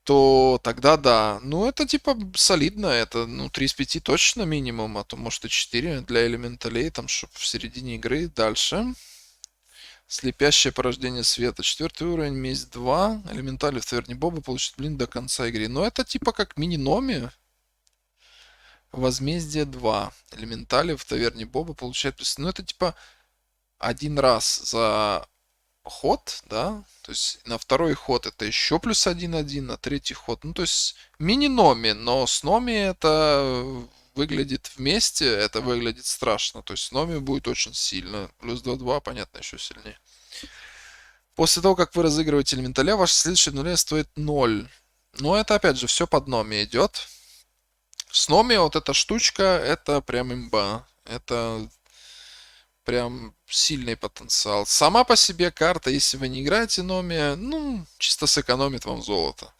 то тогда да. Ну, это типа солидно, это, ну, 3 из 5 точно минимум, а то может и 4 для элементалей, там, чтобы в середине игры. Дальше. Слепящее порождение света. 4 уровень, месть 2. Элементали в таверне Боба получит блин до конца игры. Но это типа как мини-номи. Возмездие 2. Элементали в таверне Боба получает плюс... Ну это типа один раз за ход, да? То есть на второй ход это еще плюс 1-1, на третий ход. Ну то есть мини-номи, но с номи это выглядит вместе, это выглядит страшно. То есть с номи будет очень сильно. Плюс 2-2, понятно, еще сильнее. После того, как вы разыгрываете элементаля, ваше следующее обновление стоит 0. Но это опять же все под номи идет. С номи вот эта штучка, это прям имба. Это прям сильный потенциал. Сама по себе карта, если вы не играете номи, ну, чисто сэкономит вам золото.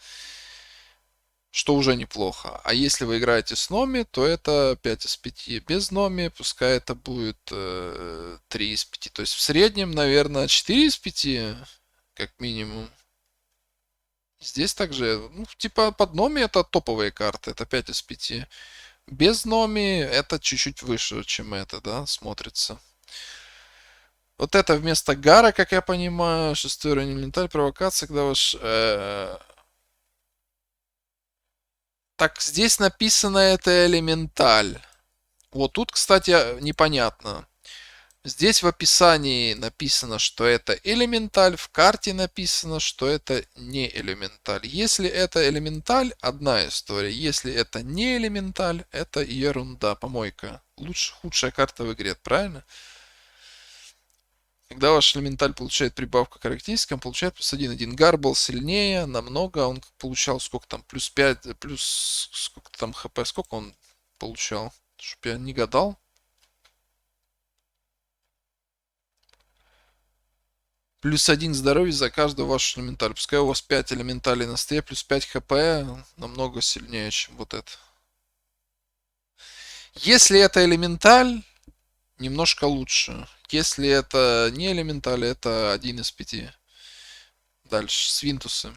Что уже неплохо. А если вы играете с номи, то это 5 из 5. Без номи, пускай это будет 3 из 5. То есть в среднем, наверное, 4 из 5, как минимум. Здесь также, ну, типа под номи это топовые карты, это 5 из 5. Без номи это чуть-чуть выше, чем это, да, смотрится. Вот это вместо Гара, как я понимаю, 6-й уровень элементаль, провокация, когда ваш... Так, здесь написано это элементаль. Вот тут, кстати, непонятно. Здесь в описании написано, что это элементаль, в карте написано, что это не элементаль. Если это элементаль, одна история. Если это не элементаль, это ерунда, помойка. Худшая карта в игре, правильно? Когда ваш элементаль получает прибавку к характеристикам, получает плюс 1-1. Гар был сильнее, намного. Он получал сколько там, плюс 5, плюс сколько там хп, сколько он получал? Чтоб я не гадал. Плюс 1 здоровья за каждого вашего элементаля. Пускай у вас 5 элементалей на столе, плюс 5 хп намного сильнее, чем вот это. Если это элементаль, немножко лучше. Если это не элементаль, это 1 из 5. Дальше, свинтусы.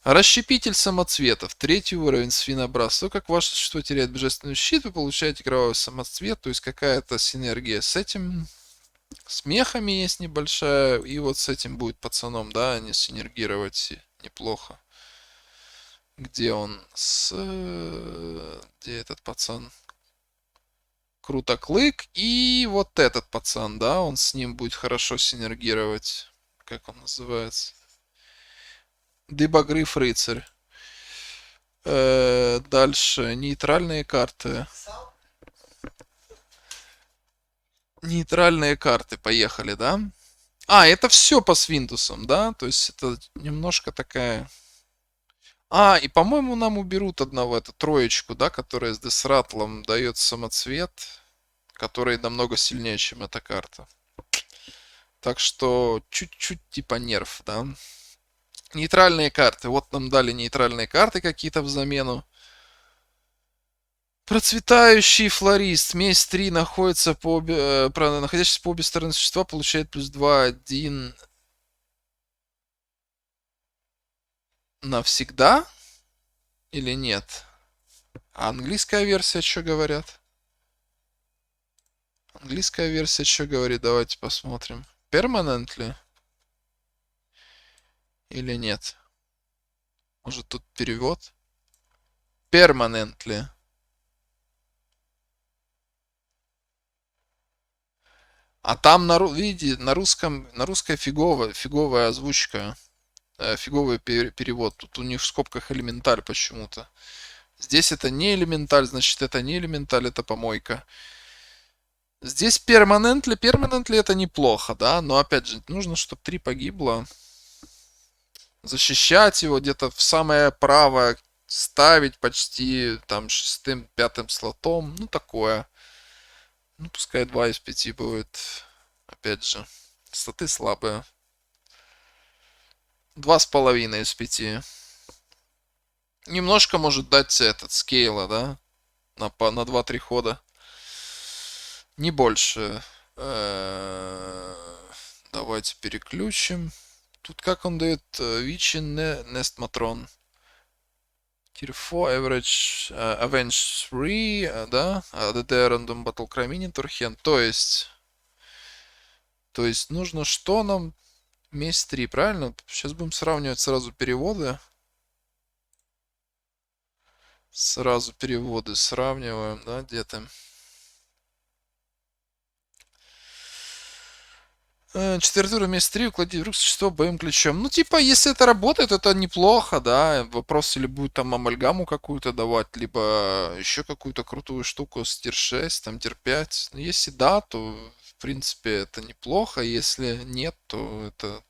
Расщепитель самоцветов. Третий уровень свинобраз. То, как ваше существо теряет божественный щит, вы получаете игровой самоцвет. То есть какая-то синергия с этим. С мехами есть небольшая. И вот с этим будет пацаном, да, они синергировать неплохо. Где он? Где этот пацан? Крутоклык. И вот этот пацан, да, он с ним будет хорошо синергировать. Как он называется? Дыбогриф рыцарь. Дальше. Нейтральные карты. Нейтральные карты. Поехали, да? А, это все по свинтусам, да? То есть это немножко такая... А, и, по-моему, нам уберут одного, эту троечку, да, которая с Десратлом дает самоцвет, который намного сильнее, чем эта карта. Так что чуть-чуть типа нерв, да. Нейтральные карты. Вот нам дали нейтральные карты какие-то в замену. Процветающий флорист. Смесь 3 находится по находящийся по обе стороны существа получает плюс 2, 1 навсегда? Или нет? А английская версия что говорят? Английская версия что говорит? Давайте посмотрим. Permanently? Или нет? Может тут перевод? Permanently. А там, видите, на русской фиговая озвучка. Фиговый перевод. Тут у них в скобках элементаль почему-то. Здесь это не элементаль, значит это не элементаль, это помойка. Здесь permanently. Permanently это неплохо, да? Но опять же, нужно, чтобы 3 погибло. Защищать его где-то в самое правое ставить почти там 6-5 слотом. Ну такое. Ну пускай 2 из 5 будет. Опять же. Слоты слабые. 2,5 из 5. Немножко может дать этот скейла, да? На 2-3 хода. Не больше. Давайте переключим. Тут как он дает Вичин Nest Matron. Tier 4 Average Avenge 3, да? ADD Random Battle Cry Miniature Hand. То есть нужно что нам? Месть 3, правильно? Сейчас будем сравнивать сразу переводы. Сразу переводы сравниваем, да, где-то. Четвертый уровень месть 3, уклади в руку существо боевым ключом. Ну, типа, если это работает, это неплохо, да. Вопрос, или будет там амальгаму какую-то давать, либо еще какую-то крутую штуку с тир 6, там тир 5. Но если да, то, в принципе, это неплохо. Если нет, то это...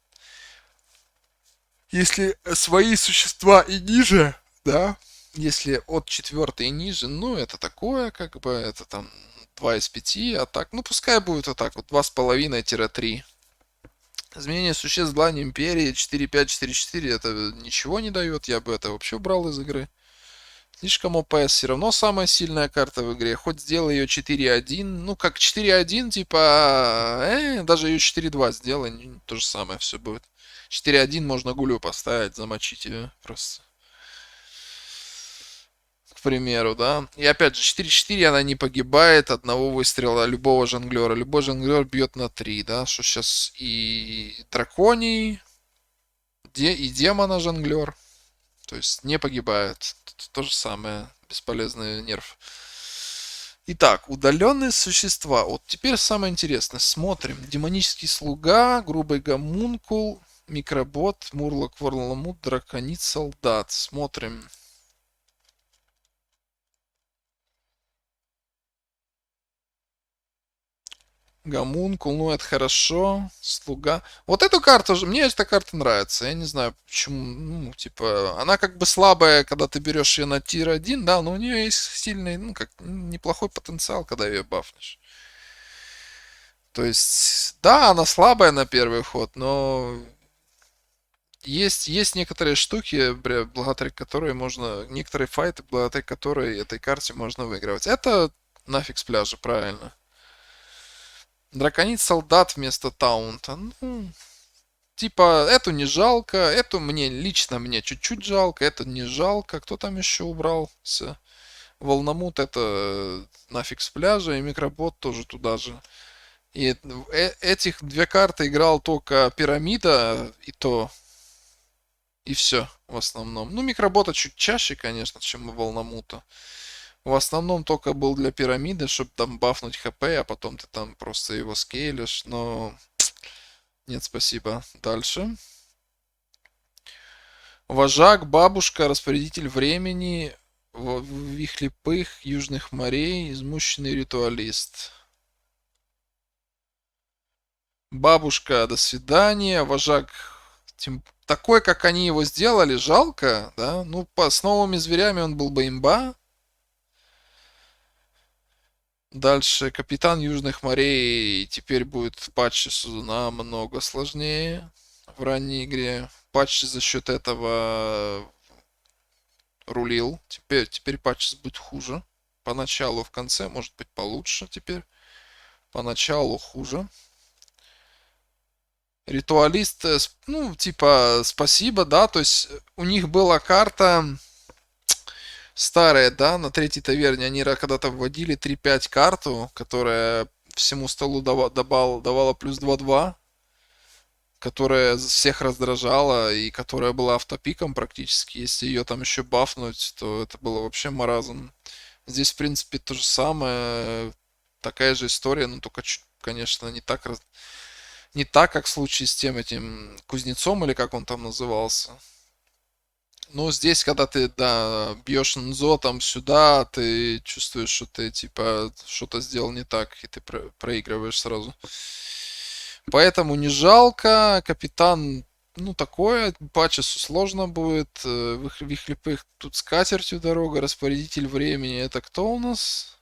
Если свои существа и ниже, да, если от 4 и ниже, ну, это такое, как бы, это там 2 из 5, а так, ну, пускай будет вот так вот, 2,5-3. Изменение существ Длани Империи 4.5, 4.4 это ничего не дает, я бы это вообще убрал из игры. Слишком ОПС, все равно самая сильная карта в игре. Хоть сделай ее 4.1, ну как 4.1, типа, даже ее 4.2 сделай, то же самое все будет. 4.1 можно гулю поставить, замочить ее просто. К примеру, да. И опять же, 4-4 она не погибает одного выстрела любого жонглера. Любой жонглер бьет на 3, да. Что сейчас и драконий, и демона жонглер. То есть не погибает. Тут то же самое. Бесполезный нерв. Итак, удаленные существа. Вот теперь самое интересное. Смотрим. Демонический слуга, грубый гомункул, микробот, мурлок, ворламут, драконит, солдат. Смотрим. Гомункул, ну это хорошо. Слуга. Вот эту карту же, мне эта карта нравится. Я не знаю почему. Ну, типа, она как бы слабая, когда ты берешь ее на тир 1, да, но у нее есть сильный, ну, как неплохой потенциал, когда ее бафнешь. То есть, да, она слабая на первый ход, но есть некоторые штуки, благодаря которой можно, некоторые файты, благодаря которой этой карте можно выигрывать. Это нафиг с пляжа, правильно. Драконит солдат вместо таунта. Ну, типа, эту не жалко, эту мне чуть-чуть жалко, это не жалко. Кто там еще убрался? Волномут это нафиг с пляжа, и микробот тоже туда же. И этих две карты играл только пирамида, и то, и все в основном. Ну, микробота чуть чаще, конечно, чем у волномута. В основном только был для пирамиды, чтобы там бафнуть хп, а потом ты там просто его скейлишь, но нет, спасибо. Дальше. Вожак, бабушка, распорядитель времени, вихлепых южных морей, измученный ритуалист. Бабушка, до свидания. Вожак, такой, как они его сделали, жалко, да? Ну, с новыми зверями он был бы имба. Дальше капитан Южных морей теперь будет патчи намного сложнее в ранней игре. Патчи за счет этого рулил. Теперь патчи будет хуже. Поначалу, в конце, может быть, получше теперь. Поначалу хуже. Ритуалист, ну, типа, спасибо, да, то есть у них была карта старая, да, на третьей таверне, они когда-то вводили 3-5 карту, которая всему столу давала плюс 2-2, которая всех раздражала и которая была автопиком практически. Если ее там еще бафнуть, то это было вообще маразм. Здесь, в принципе, то же самое, такая же история, но только чуть, конечно, не так, как в случае с тем этим кузнецом, или как он там назывался. Но здесь, когда ты, да, бьешь Нзо там сюда, ты чувствуешь, что ты, типа, что-то сделал не так, и ты проигрываешь сразу. Поэтому не жалко, капитан, ну, такое, по часу сложно будет. Вихлепых тут с катертью дорога, распорядитель времени, это кто у нас?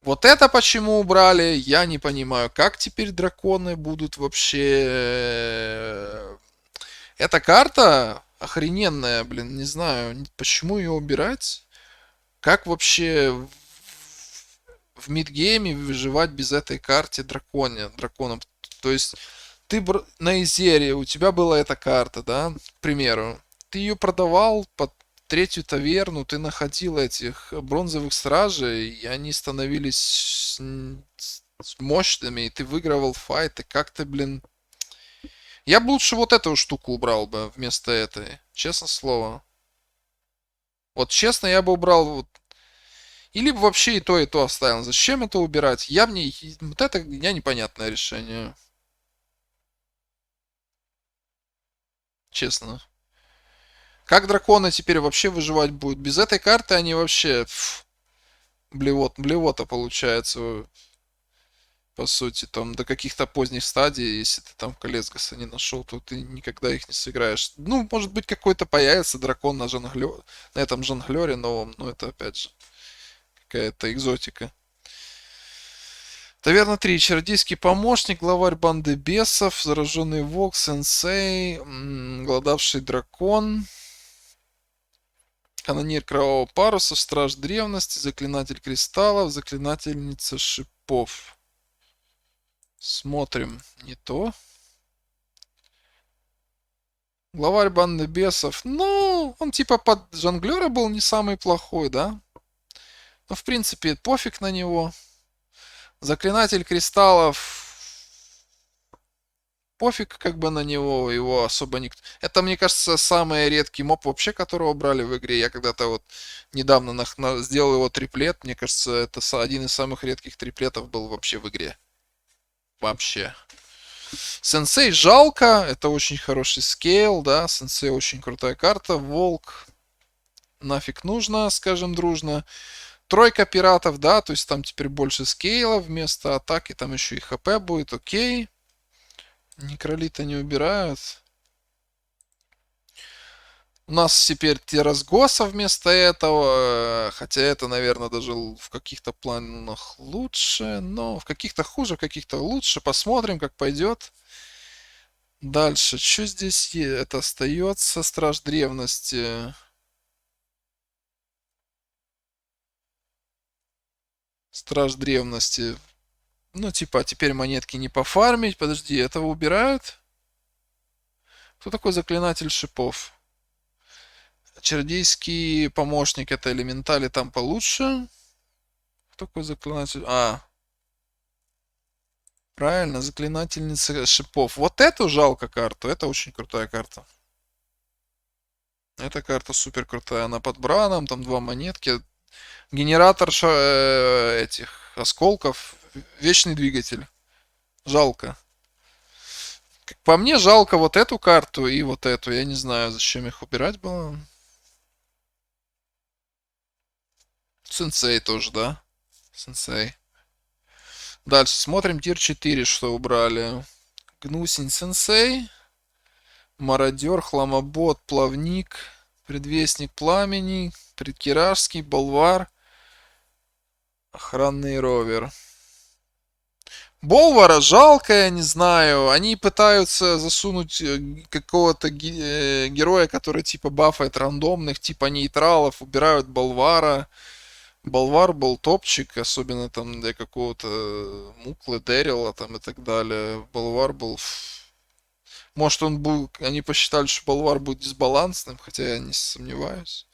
Вот это почему убрали, я не понимаю. Как теперь драконы будут вообще... Эта карта охрененная, блин, не знаю, почему ее убирать. Как вообще в мидгейме выживать без этой карты драконом? То есть ты на Изере, у тебя была эта карта, да, к примеру. Ты ее продавал под третью таверну, ты находил этих бронзовых стражей, и они становились мощными, и ты выигрывал файты. Как ты, блин... Я бы лучше вот эту штуку убрал бы вместо этой. Честное слово. Вот честно, я бы убрал вот... Или бы вообще и то оставил. Зачем это убирать? Я мне... Вот это я непонятное решение. Честно. Как драконы теперь вообще выживать будут? Без этой карты они вообще... блевота получается. По сути, там до каких-то поздних стадий, если ты там Колесгаса не нашел, то ты никогда их не сыграешь. Ну, может быть, какой-то появится дракон на этом жонглере новом, но это опять же какая-то экзотика. Таверна 3. Чародейский помощник, главарь банды бесов, зараженный волк, сенсей, голодавший дракон, канонир кровавого паруса, страж древности, заклинатель кристаллов, заклинательница шипов. Смотрим. Не то. Главарь банды бесов. Ну, он типа под жонглера был не самый плохой, да? Но в принципе пофиг на него. Заклинатель кристаллов. Пофиг как бы на него, его особо никто... Это, мне кажется, самый редкий моб вообще, которого брали в игре. Я когда-то вот недавно сделал его триплет. Мне кажется, это один из самых редких триплетов был вообще в игре. Вообще. Сенсей жалко, это очень хороший скейл, да, Сенсей очень крутая карта, Волк нафиг нужно, скажем дружно. Тройка пиратов, да, то есть там теперь больше скейла вместо атаки, там еще и хп будет, окей. Некролита не убирают. У нас теперь Террасгоса вместо этого, хотя это, наверное, даже в каких-то планах лучше, но в каких-то хуже, в каких-то лучше. Посмотрим, как пойдет. Дальше, что здесь это остается? Страж древности. Страж древности. Ну, типа, теперь монетки не пофармить. Подожди, этого убирают? Кто такой заклинатель шипов? Чародейский помощник, это элементали, там получше. Кто такой заклинатель? Правильно, заклинательница шипов. Вот эту жалко карту. Это очень крутая карта. Эта карта супер крутая. Она под браном, там два монетки. Генератор этих осколков. Вечный двигатель. Жалко. Как по мне, жалко вот эту карту и вот эту. Я не знаю, зачем их убирать было. Сенсей тоже, да? Сенсей. Дальше смотрим тир 4, что убрали. Гнусень Сенсей. Мародер, Хламобот, Плавник. Предвестник Пламени. Предкиражский, Болвар. Охранный ровер. Болвара жалко, я не знаю. Они пытаются засунуть какого-то героя, который типа бафает рандомных, типа нейтралов, убирают Болвара. Болвар был топчик, особенно там для какого-то Муклы, Дэрила там и так далее. Болвар был... Может он был... Они посчитали, что Болвар будет дисбалансным, хотя я не сомневаюсь.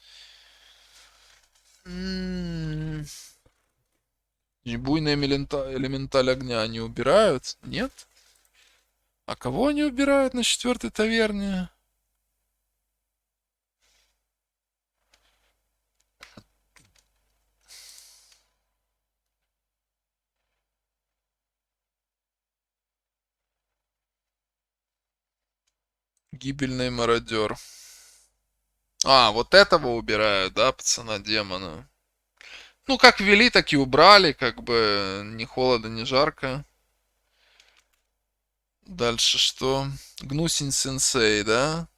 Буйный элементаль огня они убирают? Нет? А кого они убирают на четвертой таверне? Гибельный мародер. Вот этого убирают, да, пацана-демона? Ну, как ввели, так и убрали, как бы ни холодно, ни жарко. Дальше что? Гнусень сенсей, да?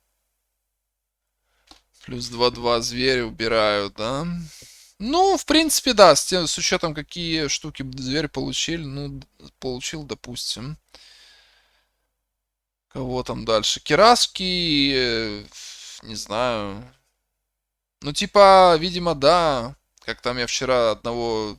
Плюс 2-2 зверя убирают, да? Ну, в принципе, да, с учетом, какие штуки зверь получили, ну, получил, допустим. Кого там дальше? Кираски, не знаю. Ну, типа, видимо, да. Как там я вчера одного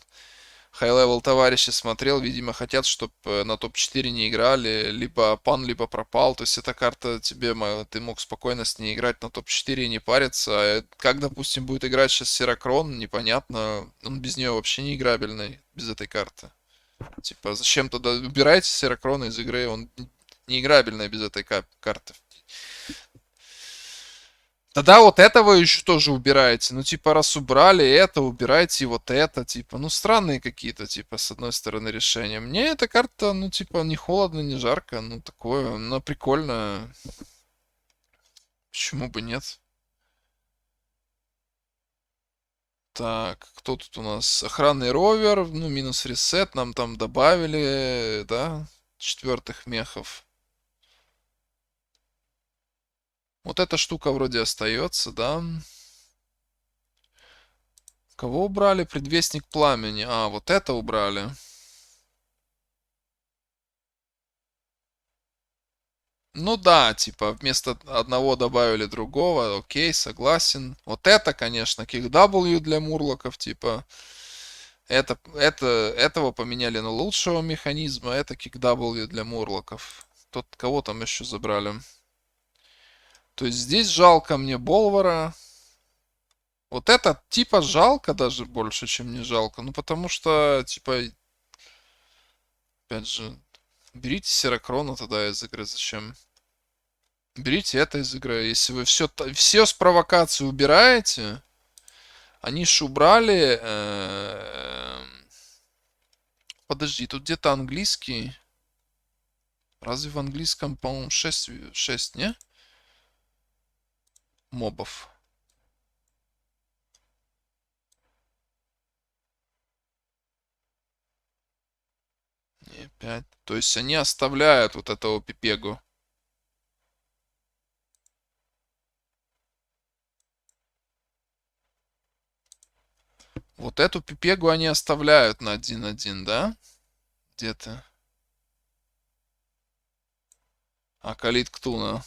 хай-левел товарища смотрел, видимо, хотят, чтобы на топ-4 не играли, либо пан, либо пропал. То есть эта карта тебе, ты мог спокойно с ней играть на топ-4 и не париться. Как, допустим, будет играть сейчас Серакрон, непонятно. Он без нее вообще не играбельный, без этой карты. Типа, зачем тогда убирайте Серакрона из игры, он не играбельный без этой карты. Тогда вот этого еще тоже убираете. Ну, типа, раз убрали это, убирайте вот это. Типа, ну, странные какие-то, типа, с одной стороны, решения. Мне эта карта, ну, типа, не холодно, не жарко. Ну, такое, она прикольная. Почему бы нет? Так, кто тут у нас? Охранный ровер, ну, минус ресет. Нам там добавили, да, четвертых мехов. Вот эта штука вроде остается, да. Кого убрали? Предвестник пламени. Вот это убрали. Ну да, типа, вместо одного добавили другого. Окей, согласен. Вот это, конечно, KW для мурлоков, типа. Этого поменяли на лучшего механизма. Это KW для мурлоков. Кого там еще забрали? То есть здесь жалко мне Болвара. Вот это типа жалко даже больше, чем не жалко. Ну потому что, типа, опять же, берите Серокрона тогда из игры, зачем? Берите это из игры. Если вы все с провокацией убираете, они ж убрали... Подожди, тут где-то английский. Разве в английском, по-моему, 6, не? Мобов. Не, 5. То есть они оставляют вот этого пипегу. Вот эту пипегу они оставляют на 1-1, да? Где-то. Калит Ктуна.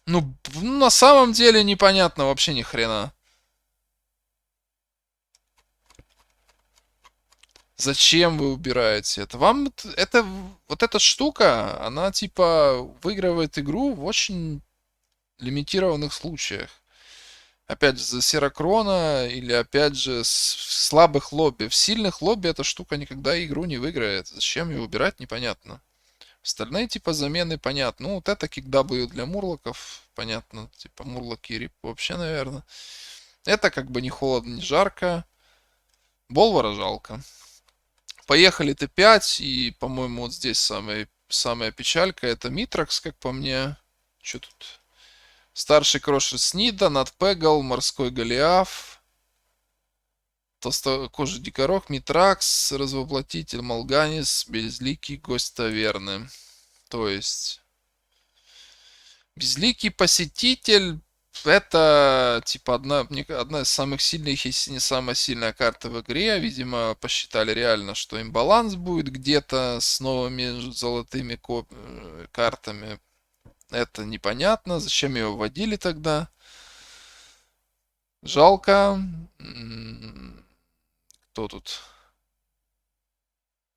Ну, на самом деле непонятно вообще ни хрена. Зачем вы убираете это? Вам вот эта штука, она типа выигрывает игру в очень лимитированных случаях. Опять же, за Серокрона или опять же в слабых лобби. В сильных лобби эта штука никогда игру не выиграет. Зачем ее убирать, непонятно. Остальные типа замены понятно. Ну, вот это кик W для мурлоков, понятно. Типа мурлок и рип вообще, наверное. Это как бы не холодно, не жарко. Болвара жалко. Поехали Т5, и, по-моему, вот здесь самая печалька. Это Митракс, как по мне. Что тут? Старший Крошер Снида, Надпегал, Морской Голиаф, Толстокожий Дикорог, Митракс, Развоплотитель, Малганис, Безликий, Гость Таверны. То есть... Безликий Посетитель это типа одна из самых сильных, если не самая сильная карта в игре. Видимо, посчитали реально, что имбаланс будет где-то с новыми золотыми картами. Это непонятно. Зачем ее вводили тогда? Жалко. Кто тут?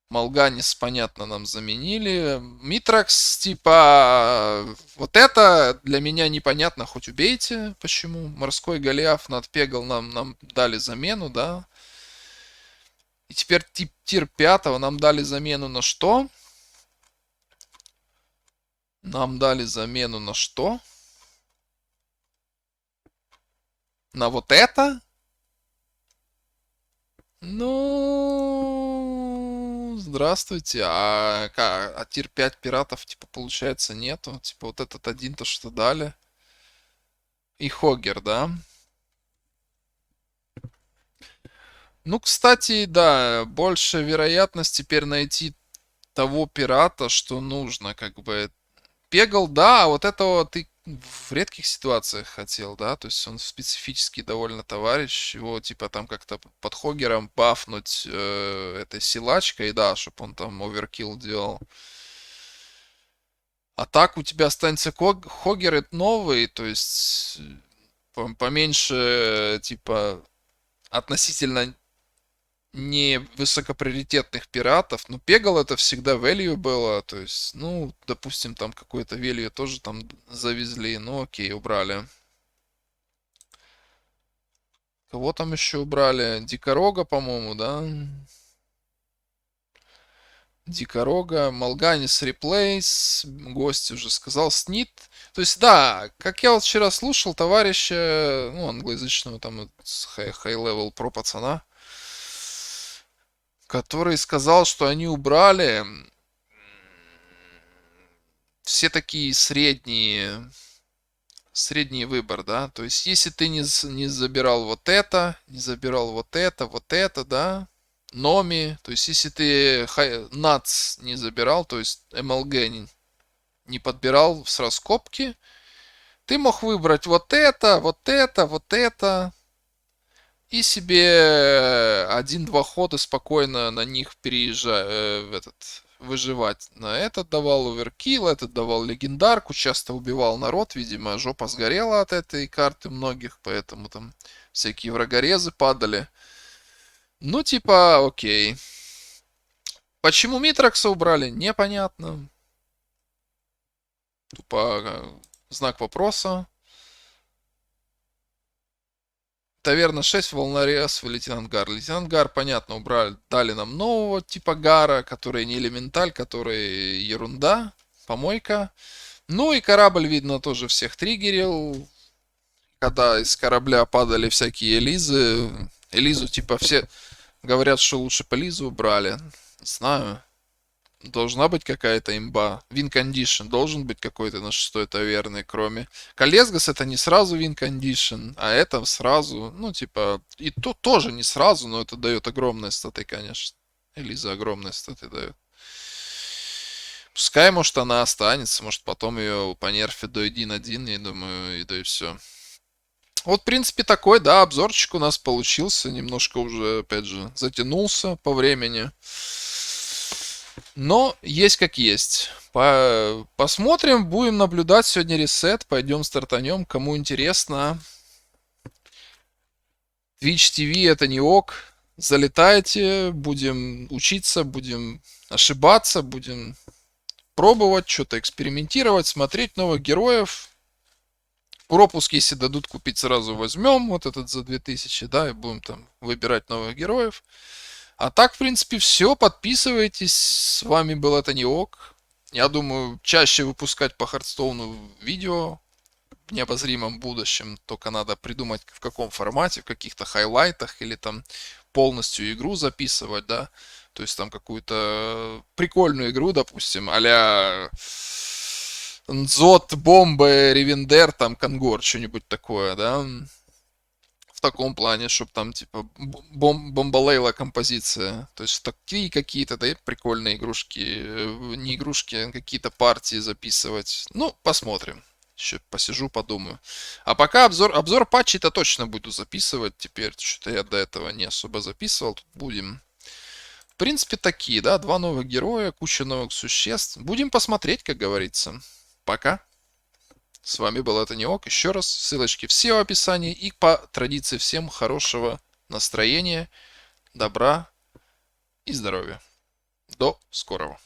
Малганис, понятно, нам заменили. Митракс, типа, вот это для меня непонятно, хоть убейте, почему. Морской Голиаф надпегал, нам дали замену, да. И теперь тир 5 нам дали замену на что? Нам дали замену на что? На вот это? Ну, здравствуйте. А тир 5 пиратов, типа, получается, нету. Типа, вот этот один-то что дали. И Хогер, да? Ну, кстати, да, больше вероятность теперь найти того пирата, что нужно, как бы. Пегал, да, а вот этого ты в редких ситуациях хотел, да, то есть он специфический довольно товарищ, его типа там как-то под Хогером бафнуть этой силачкой, да, чтобы он там оверкилл делал. А так у тебя останется Хогер новый, то есть поменьше, типа, относительно не высокоприоритетных пиратов. Но Пегал это всегда value было. То есть, ну, допустим, там какой-то value тоже там завезли. Ну, окей, убрали. Кого там еще убрали? Дикорога, по-моему, да? Дикорога, Малганис Реплейс, гость уже сказал, Снит. То есть, да, как я вот вчера слушал товарища, ну, англоязычного там high-level про пацана, который сказал, что они убрали все такие средний выбор, да, то есть если ты не забирал вот это, не забирал вот это, да, Номи, то есть если ты НАЦ не забирал, то есть МЛГ не подбирал с раскопки, ты мог выбрать вот это, вот это, вот это, и себе один-два хода спокойно на них выживать. На этот давал оверкилл, этот давал легендарку, часто убивал народ, видимо, жопа сгорела от этой карты многих, поэтому там всякие врагорезы падали. Ну, типа, окей. Почему Митракса убрали, непонятно. Тупо знак вопроса. Таверна 6, Волнорез, Лейтенант Гар. Лейтенант Гар, понятно, убрали, дали нам нового типа Гара, который не элементаль, который ерунда, помойка. Ну и корабль, видно, тоже всех триггерил. Когда из корабля падали всякие Элизы. Элизу, типа, все говорят, что лучше по Элизу убрали. Не знаю. Должна быть какая-то имба. Win condition должен быть какой-то на шестой таверны, кроме... Калесгас это не сразу win condition, а это сразу, ну, типа... И тут тоже не сразу, но это дает огромные статы, конечно. Элиза огромные статы дает. Пускай, может, она останется, может, потом ее понерфят до 1.1, я думаю, и да и все. Вот, в принципе, такой, да, обзорчик у нас получился. Немножко уже, опять же, затянулся по времени. Но есть как есть. Посмотрим, будем наблюдать сегодня ресет. Пойдем стартанем. Кому интересно. Twitch TV это не ок. Залетайте, будем учиться, будем ошибаться, будем пробовать, что-то экспериментировать, смотреть новых героев. Пропуск, если дадут купить, сразу возьмем вот этот за 2000, да, и будем там выбирать новых героев. А так, в принципе, все. Подписывайтесь. С вами был Это Не Ок. Я думаю, чаще выпускать по Хардстоуну видео в необозримом будущем. Только надо придумать, в каком формате, в каких-то хайлайтах или там полностью игру записывать, да. То есть там какую-то прикольную игру, допустим, а-ля Нзот, Бомбы, Ревендер, там, Конгор, что-нибудь такое, да. В таком плане, чтобы там, типа, бомбалейла композиция. То есть такие какие-то, да, прикольные игрушки, не игрушки, а какие-то партии записывать. Ну, посмотрим. Еще посижу, подумаю. А пока обзор патчей-то точно буду записывать теперь. Что-то я до этого не особо записывал. Тут будем. В принципе, такие, да, два новых героя, куча новых существ. Будем посмотреть, как говорится. Пока. С вами был Это Не Ок. Еще раз, ссылочки все в описании. И по традиции всем хорошего настроения, добра и здоровья. До скорого.